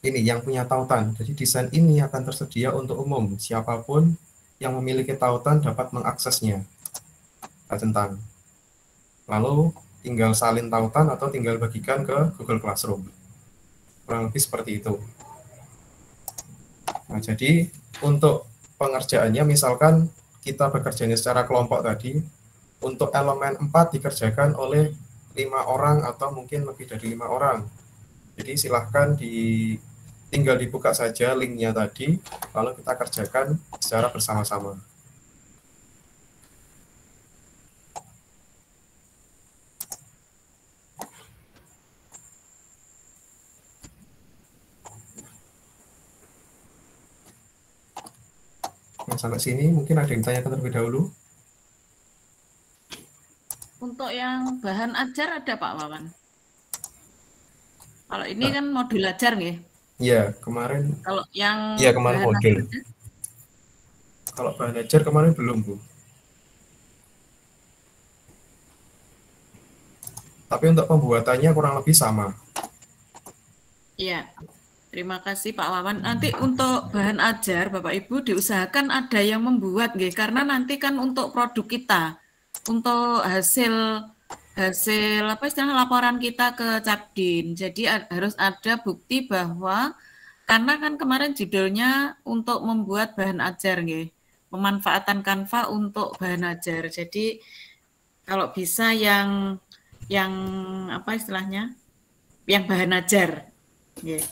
ini, yang punya tautan. Jadi desain ini akan tersedia untuk umum. Siapapun yang memiliki tautan dapat mengaksesnya. Kita centang. lalu tinggal salin tautan atau tinggal bagikan ke Google Classroom. Kurang lebih seperti itu. Nah, jadi untuk pengerjaannya misalkan kita bekerjanya secara kelompok tadi, untuk elemen 4 dikerjakan oleh 5 orang atau mungkin lebih dari 5 orang. Jadi silahkan tinggal dibuka saja linknya tadi, lalu kita kerjakan secara bersama-sama. Nah, sampai sini mungkin ada yang ditanyakan terlebih dahulu. Untuk yang bahan ajar ada Pak Wawan. Kalau ini kan modul ajar nih. Iya, kemarin. Kalau yang iya, kemarin bahan modul. ajar, kalau bahan ajar kemarin belum, Bu. Tapi untuk pembuatannya kurang lebih sama. iya. Terima kasih Pak Wawan. Nanti untuk bahan ajar Bapak Ibu diusahakan ada yang membuat nggih, karena nanti kan untuk produk kita, untuk hasil apa istilah laporan kita ke Capdin. Jadi harus ada bukti bahwa karena kan kemarin judulnya untuk membuat bahan ajar nggih. Pemanfaatan Canva untuk bahan ajar. Jadi kalau bisa yang apa istilahnya? Yang bahan ajar. Nggih.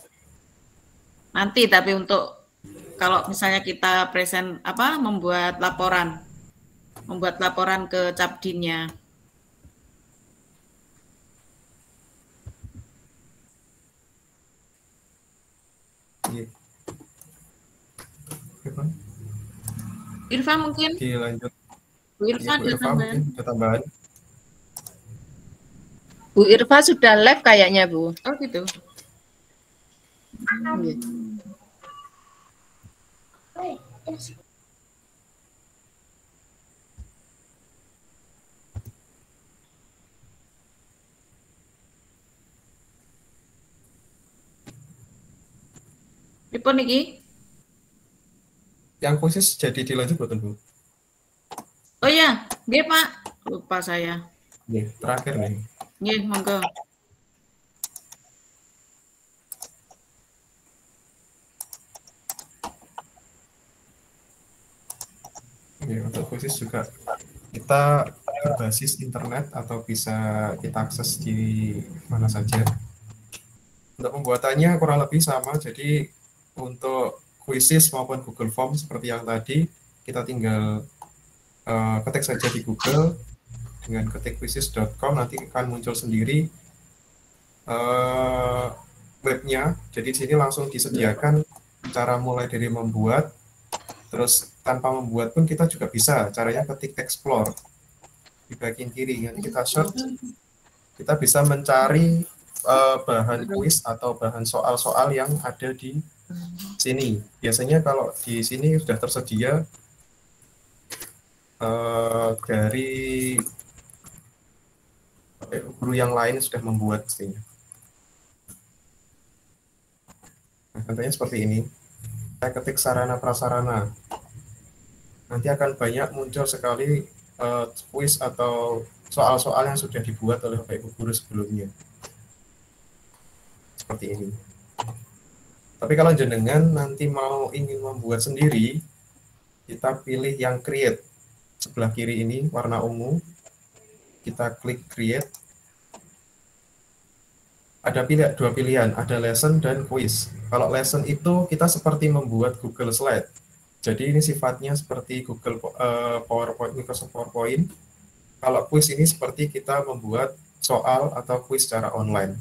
Nanti tapi untuk kalau misalnya kita membuat laporan ke Capdinnya. Irfa mungkin? Dilanjut. Bu Irfa Bu Irfa mungkin ada tambahan. Bu Irfa sudah live kayaknya, Bu. Oh gitu. Pripun iki? Yang khusus jadi dilanjut betul, Bu? Oh ya, nggih Pak. Lupa saya. Nggih, terakhir nih. Nggih, monggo. Ya, untuk khusus juga kita berbasis internet atau bisa kita akses di mana saja. Untuk pembuatannya kurang lebih sama, jadi untuk quizzes maupun Google Form seperti yang tadi, kita tinggal ketik saja di Google, dengan ketik quizzes.com nanti akan muncul sendiri webnya. Jadi di sini langsung disediakan cara mulai dari membuat, terus tanpa membuat pun kita juga bisa. Caranya ketik explore di bagian kiri, nanti kita search, kita bisa mencari bahan kuis atau bahan soal-soal yang ada di sini. Biasanya kalau di sini sudah tersedia dari guru yang lain sudah membuat pastinya. Nah, contohnya seperti ini. Saya ketik sarana prasarana. Nanti akan banyak muncul sekali kuis atau soal-soal yang sudah dibuat oleh Bapak Ibu guru sebelumnya. Seperti ini. Tapi kalau jenengan nanti mau ingin membuat sendiri, kita pilih yang create. Sebelah kiri ini warna ungu. Kita klik create. Ada dua pilihan, ada lesson dan quiz. Kalau lesson itu kita seperti membuat Google Slide. Jadi ini sifatnya seperti Google PowerPoint, Microsoft PowerPoint. Kalau quiz ini seperti kita membuat soal atau quiz secara online.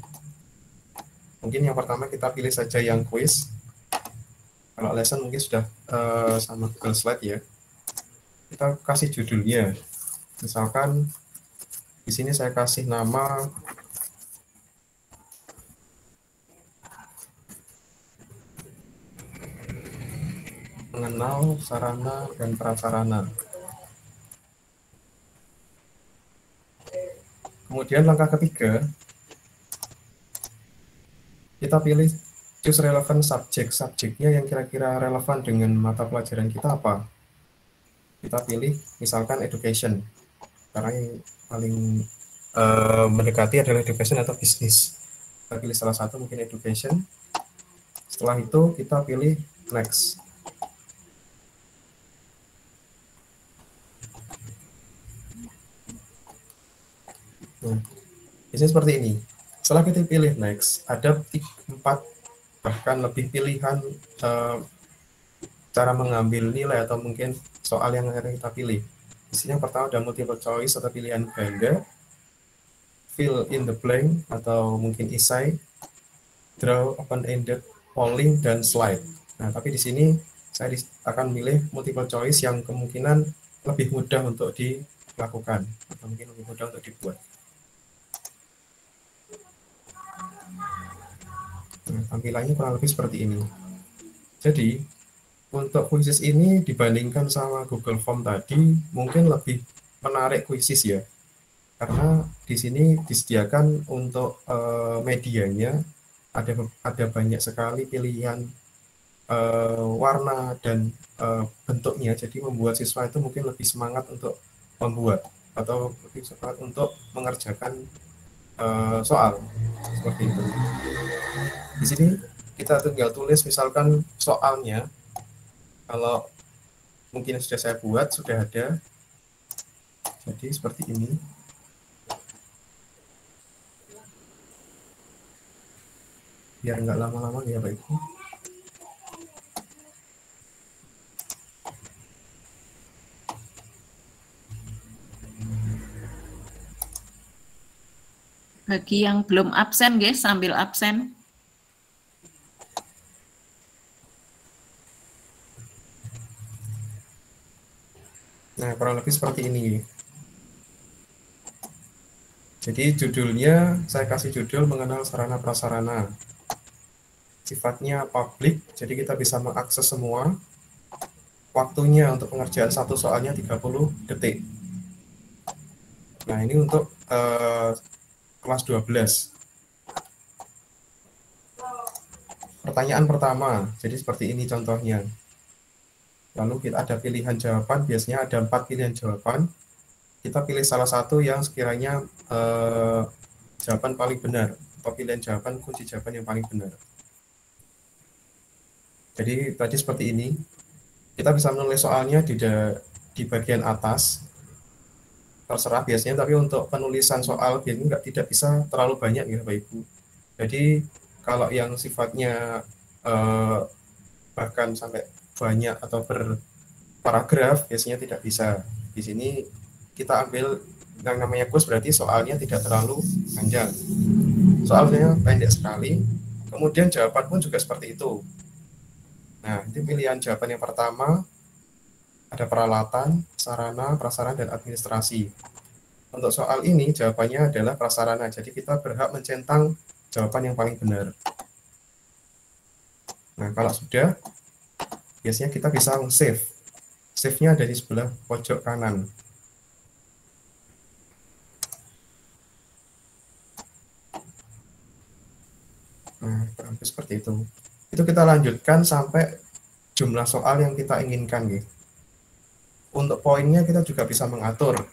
Mungkin yang pertama kita pilih saja yang quiz. Kalau lesson mungkin sudah sama Google Slide ya. Kita kasih judulnya. Misalkan di sini saya kasih nama mengenal sarana dan prasarana. Kemudian langkah ketiga, kita pilih choose relevant subject. Subjeknya yang kira-kira relevan dengan mata pelajaran kita apa? Kita pilih misalkan education, karena yang paling mendekati adalah education atau bisnis. Kita pilih salah satu, mungkin education. Setelah itu kita pilih next. Nah, biasanya seperti ini. Setelah kita pilih next, ada 4 bahkan lebih pilihan cara mengambil nilai atau mungkin soal yang akan kita pilih. Di sini yang pertama ada multiple choice atau pilihan ganda, fill in the blank atau mungkin esai, draw open-ended, polling, dan slide. Nah, tapi di sini saya akan milih multiple choice yang kemungkinan lebih mudah untuk dilakukan atau mungkin lebih mudah untuk dibuat. Nah, tampilannya kurang lebih seperti ini. Jadi, untuk quizzes ini dibandingkan sama Google Form tadi, mungkin lebih menarik quizzes ya. Karena di sini disediakan untuk medianya, ada banyak sekali pilihan warna dan bentuknya, jadi membuat siswa itu mungkin lebih semangat untuk membuat atau lebih semangat untuk mengerjakan soal seperti itu. Di sini kita tinggal tulis misalkan soalnya, kalau mungkin sudah saya buat, sudah ada, jadi seperti ini. Biar nggak lama-lama ya Bapak Ibu. Bagi yang belum absen, guys, sambil absen. Nah, kurang lebih seperti ini. Jadi judulnya, saya kasih judul mengenal sarana prasarana. Sifatnya publik, jadi kita bisa mengakses semua. Waktunya untuk pengerjaan satu soalnya 30 detik. Nah, ini untuk kelas 12. Pertanyaan pertama, jadi seperti ini contohnya. Lalu kita ada pilihan jawaban, biasanya ada 4 pilihan jawaban. Kita pilih salah satu yang sekiranya jawaban paling benar, atau pilihan jawaban kunci jawaban yang paling benar. Jadi tadi seperti ini, kita bisa menulis soalnya di bagian atas, terserah biasanya, tapi untuk penulisan soal biasanya tidak bisa terlalu banyak ya Bapak Ibu. Jadi kalau yang sifatnya bahkan sampai banyak atau berparagraf biasanya tidak bisa. Di sini kita ambil yang namanya quiz, berarti soalnya tidak terlalu panjang, soalnya pendek sekali, kemudian jawaban pun juga seperti itu. Nah, ini pilihan jawaban yang pertama, ada peralatan, sarana, prasarana, dan administrasi. Untuk soal ini jawabannya adalah prasarana, jadi kita berhak mencentang jawaban yang paling benar. Nah, kalau sudah, biasanya kita bisa save. Save-nya ada di sebelah pojok kanan. Nah, seperti itu. Itu kita lanjutkan sampai jumlah soal yang kita inginkan. Gitu. Untuk poinnya kita juga bisa mengatur.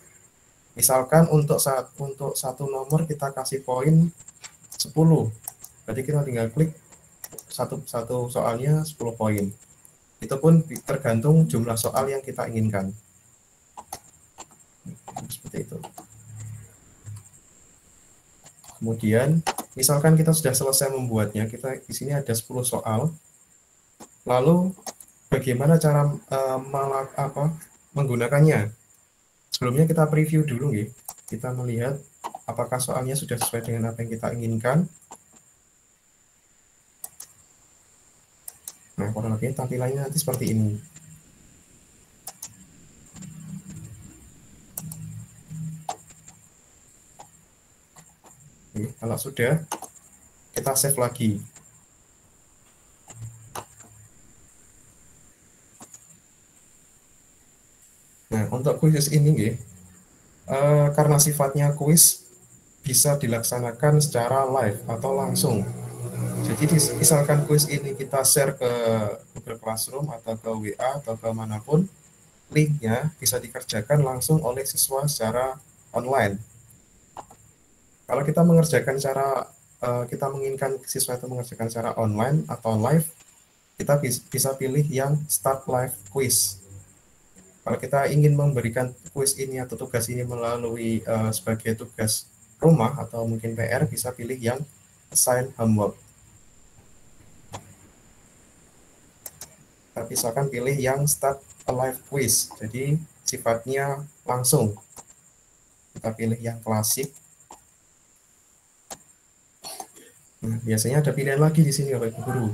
Misalkan untuk satu nomor kita kasih poin 10. Jadi kita tinggal klik satu soalnya 10 poin. Itu pun tergantung jumlah soal yang kita inginkan. Seperti itu. Kemudian, misalkan kita sudah selesai membuatnya, kita di sini ada 10 soal. Lalu, bagaimana cara menggunakannya? Sebelumnya kita preview dulu, ya. Kita melihat apakah soalnya sudah sesuai dengan apa yang kita inginkan. Nah, kurang lebih tampilannya nanti seperti ini. Oke, kalau sudah, kita save lagi. Nah, untuk kuis ini, karena sifatnya kuis, bisa dilaksanakan secara live atau langsung. Jadi misalkan kuis ini kita share ke Google Classroom atau ke WA atau ke manapun, linknya bisa dikerjakan langsung oleh siswa secara online. Kalau kita mengerjakan kita menginginkan siswa itu mengerjakan secara online atau live, kita bisa pilih yang start live quiz. Kalau kita ingin memberikan kuis ini atau tugas ini melalui sebagai tugas rumah atau mungkin PR, bisa pilih yang assign homework. Tapi misalkan pilih yang start a live quiz, jadi sifatnya langsung. Kita pilih yang klasik. Nah, biasanya ada pilihan lagi di sini Bapak Ibu Guru.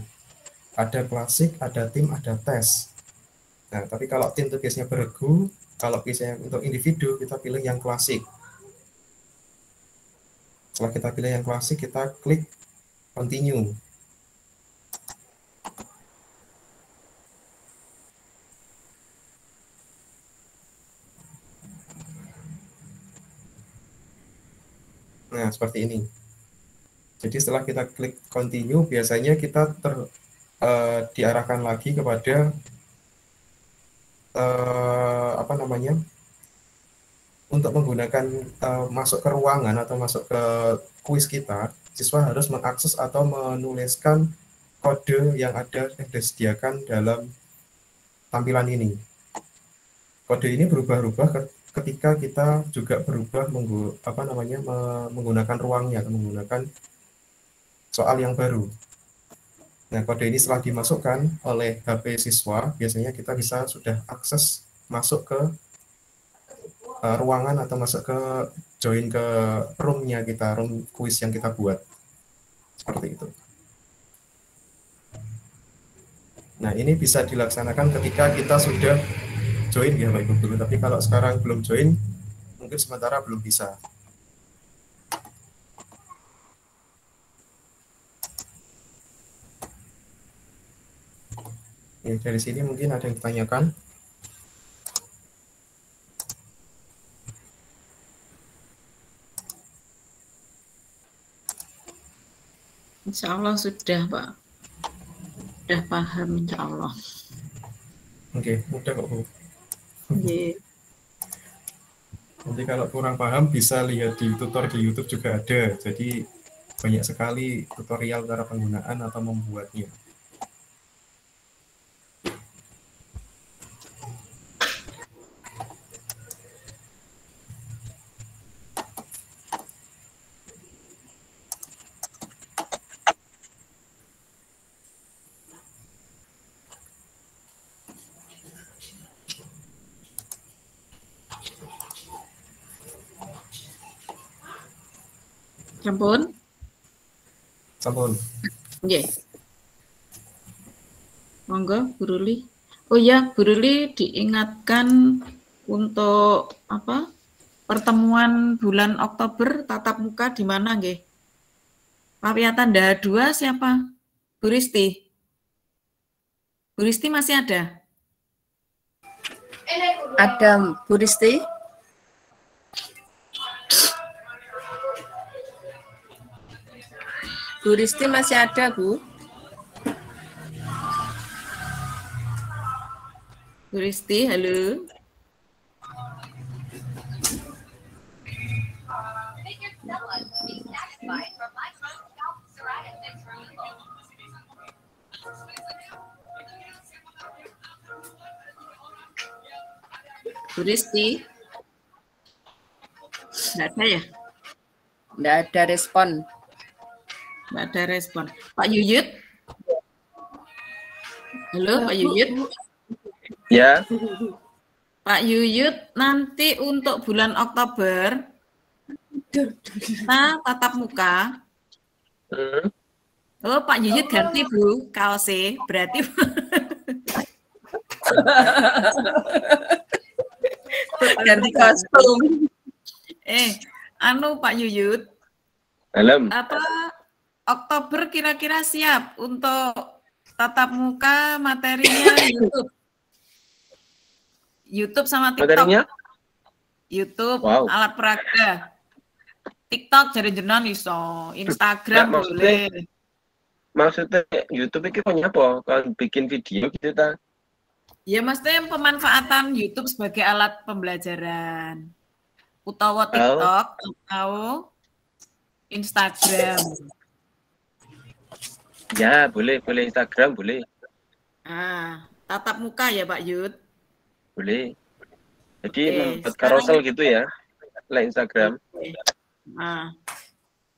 Ada klasik, ada tim, ada tes. Nah, tapi kalau tim itu biasanya beregu, kalau biasanya untuk individu, kita pilih yang klasik. Setelah kita pilih yang klasik, kita klik continue. Nah, seperti ini. Jadi setelah kita klik continue, biasanya kita diarahkan lagi kepada untuk menggunakan masuk ke ruangan atau masuk ke kuis kita, siswa harus mengakses atau menuliskan kode yang disediakan dalam tampilan ini. Kode ini berubah-ubah ketika kita juga berubah menggunakan ruangnya atau menggunakan soal yang baru. Nah, kode ini setelah dimasukkan oleh HP siswa, biasanya kita bisa sudah akses masuk ke ruangan atau masuk ke join ke room-nya kita, room kuis yang kita buat. Seperti itu. Nah, ini bisa dilaksanakan ketika kita sudah join ya Bapak Ibu Guru, tapi kalau sekarang belum join, mungkin sementara belum bisa. Ya, dari sini mungkin ada yang ditanyakan. Insya Allah sudah, Pak. Sudah paham, insya Allah. Oke, mudah kok, Bu. Oke. Nanti kalau kurang paham bisa lihat di tutor di YouTube juga ada. Jadi banyak sekali tutorial cara penggunaan atau membuatnya. Sampun? Sampun. Nggih. Monggo, Bu Ruli. Oh ya, Bu Ruli diingatkan untuk apa? Pertemuan bulan Oktober tatap muka di mana nggih? Pawiatan Daha 2 siapa? Bu Risti. Bu Risti masih ada? Ada Bu Risti. Bu Risti masih ada, Bu? Bu Risti, halo. Bu Risti? Nggak ada ya? Nggak ada respon. Nggak ada respon. Pak Yuyut? Halo, Pak Yuyut? Ya. Pak Yuyut, nanti untuk bulan Oktober, kita tatap muka. Oh, Pak Yuyut ganti, Bu, kaosnya. Berarti... ganti kostum. Pak Yuyut. Dalam. Apa Oktober kira-kira siap untuk tatap muka materinya YouTube? YouTube sama TikTok. Materinya? YouTube, wow. Alat peraga. TikTok jadi jenang iso, Instagram ya, boleh. Maksudnya YouTube itu apa? Kalau bikin video gitu ta? Ya maksudnya pemanfaatan YouTube sebagai alat pembelajaran. Utawa TikTok atau Instagram. Ya, boleh Instagram, boleh. Tatap muka ya Pak Yud? Boleh. Jadi membuat carousel gitu ya, Instagram. Nah,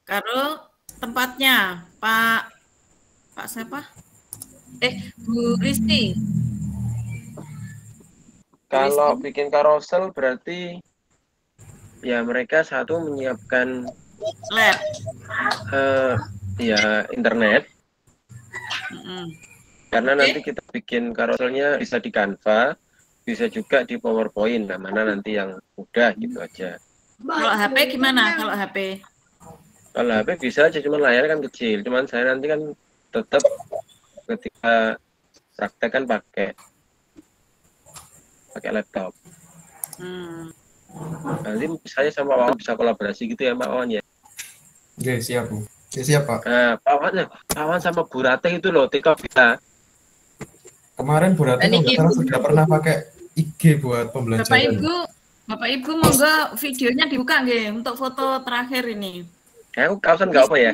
karo tempatnya Pak siapa? Bu Risti. Kalau bikin carousel berarti ya mereka satu menyiapkan lab, ya internet. Karena nanti kita bikin carouselnya bisa di Canva, bisa juga di PowerPoint. Nah, mana nanti yang mudah gitu aja. Kalau HP gimana? Kalau HP? Kalau HP bisa aja, cuman layarnya kan kecil. Cuman saya nanti kan tetap ketika praktek kan pakai laptop. Nanti saya sama Wawan bisa kolaborasi gitu ya, Pak Wawan ya. Oke, siap Bu. Siap Pak. Pak Wawan sama Bu Ratih itu loh TikTok kita. Kemarin Bu Ratih nggak salah sudah pernah pakai IG buat pembelajaran. Bapak Ibu monggo videonya dibuka nggih untuk foto terakhir ini. Aku kausan nggak apa ya.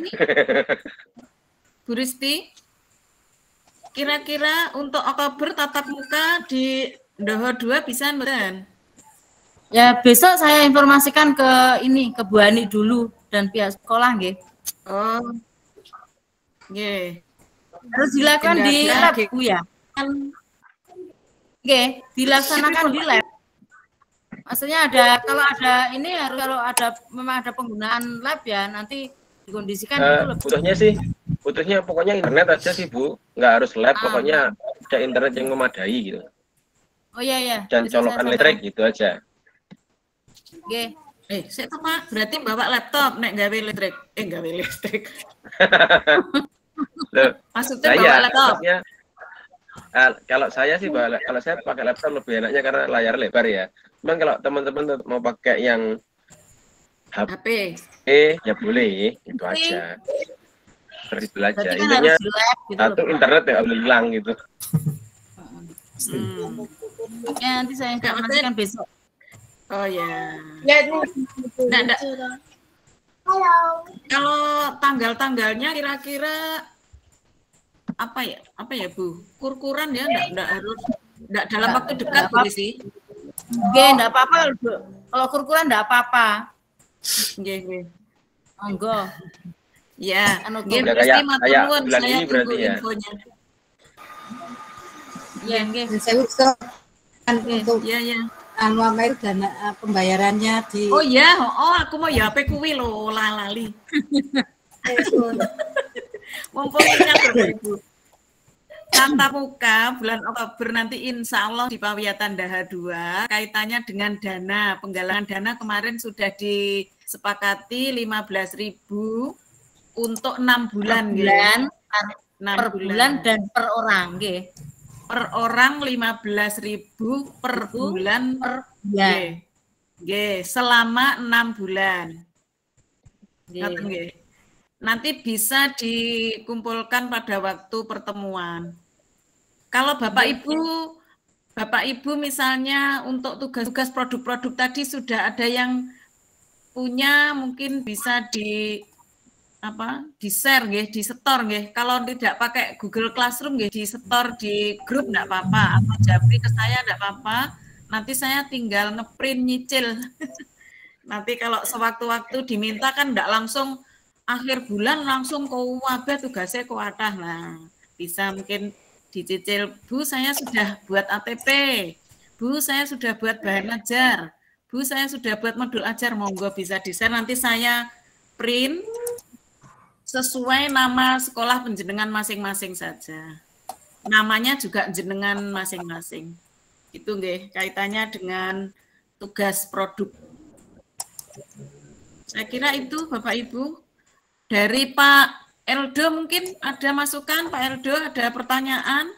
Bu Risti, kira-kira untuk Oktober tatap muka di Ndoho 2 bisa mbak? Ya besok saya informasikan ke Bu Ani dulu dan pihak sekolah nggih. Oh, nggih. Harus dilakukan di lab Bu ya. Oke, dilaksanakan di lab. Maksudnya kalau memang ada penggunaan lab ya nanti dikondisikan butuhnya pokoknya internet aja sih Bu, nggak harus lab, pokoknya ada internet yang memadai gitu. Oh iya. Dan colokan listrik gitu aja. Oke. Saya tuh Pak, berarti bawa laptop nek gawe listrik. Loh, maksudnya bawa laptop. Kalau saya sih kalau saya pakai laptop lebih enaknya karena layar lebar ya. Cuman kalau teman-teman mau pakai yang HP ya boleh, itu aja. Terus belajar. Intinya satu internet ya boleh hilang gitu. Ya nanti saya informasikan besok. Oh ya. Nah, kalau tanggal-tanggalnya kira-kira apa ya Bu? Kurkuran ya enggak dalam waktu dekat Bu sih. Oke, enggak apa-apa kalau kurkuran enggak apa-apa. Nggih. Monggo. Ya, nggih kayak bulan ini berarti ya. Infonya. Iya, nggih. Saya untuk dana pembayarannya di. Oh iya, aku mau ya HP kuwi lho, lali. Mumpung ingat Ibu. Tatap muka bulan Oktober nanti insya Allah di Pawiatan Daha 2 kaitannya dengan dana, penggalangan dana kemarin sudah disepakati 15.000 untuk 6 bulan. Per bulan dan per orang nggih. Per orang 15.000 per bulan selama 6 bulan. Nanti bisa dikumpulkan pada waktu pertemuan. Kalau Bapak Ibu misalnya untuk tugas-tugas produk-produk tadi sudah ada yang punya, mungkin bisa di-share nggih, di-setor nggih. Kalau tidak pakai Google Classroom nggih, di-setor di grup enggak apa-apa, atau japri ke saya enggak apa-apa. Nanti saya tinggal ngeprint nyicil. Nanti kalau sewaktu-waktu diminta kan enggak langsung akhir bulan langsung wabah tugasnya kuatah. Nah, bisa mungkin dicicil, Bu saya sudah buat ATP, Bu saya sudah buat bahan ajar, Bu saya sudah buat modul ajar, monggo bisa di-share, nanti saya print sesuai nama sekolah penjenengan masing-masing saja. Namanya juga jenengan masing-masing. Itu nggih, kaitannya dengan tugas produk. Saya kira itu Bapak Ibu. Dari Pak Eldo mungkin ada masukan, Pak Eldo ada pertanyaan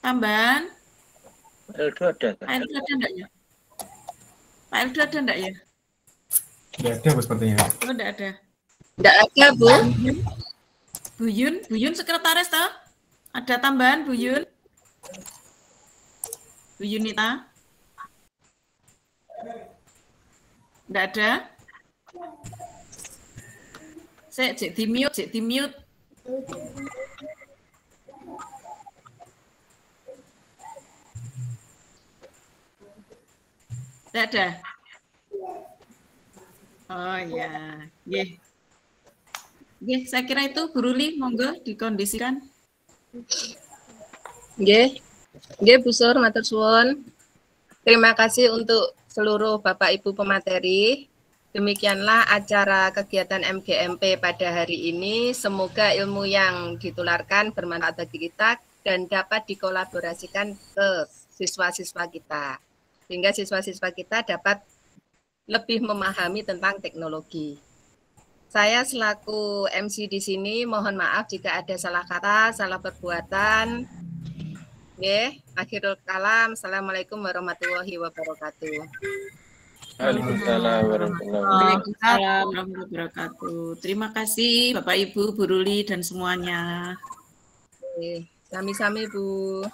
tambahan? Pak Eldo ada. Pak Eldo ada enggak ya? Pak Eldo ada enggak ya? Tidak ada Bu sepertinya. Oh, enggak ada. Enggak ada, Bu. Bu Yun sekretaris toh? Ada tambahan Bu Yun? Bu Yunita? Enggak ada? Cek di mute, Tidak ada. Oh ya, saya kira itu Bu Ruli, monggo dikondisikan. Bu Sur, matur suwun. Terima kasih untuk seluruh Bapak Ibu pemateri. Demikianlah acara kegiatan MGMP pada hari ini. Semoga ilmu yang ditularkan bermanfaat bagi kita dan dapat dikolaborasikan ke siswa-siswa kita. Sehingga siswa-siswa kita dapat lebih memahami tentang teknologi. Saya selaku MC di sini mohon maaf jika ada salah kata, salah perbuatan. Akhirul kalam. Assalamualaikum warahmatullahi wabarakatuh. Waalaikumsalam warahmatullahi wabarakatuh. Terima kasih Bapak Ibu, Bu Ruli dan semuanya. Sami-sami Bu.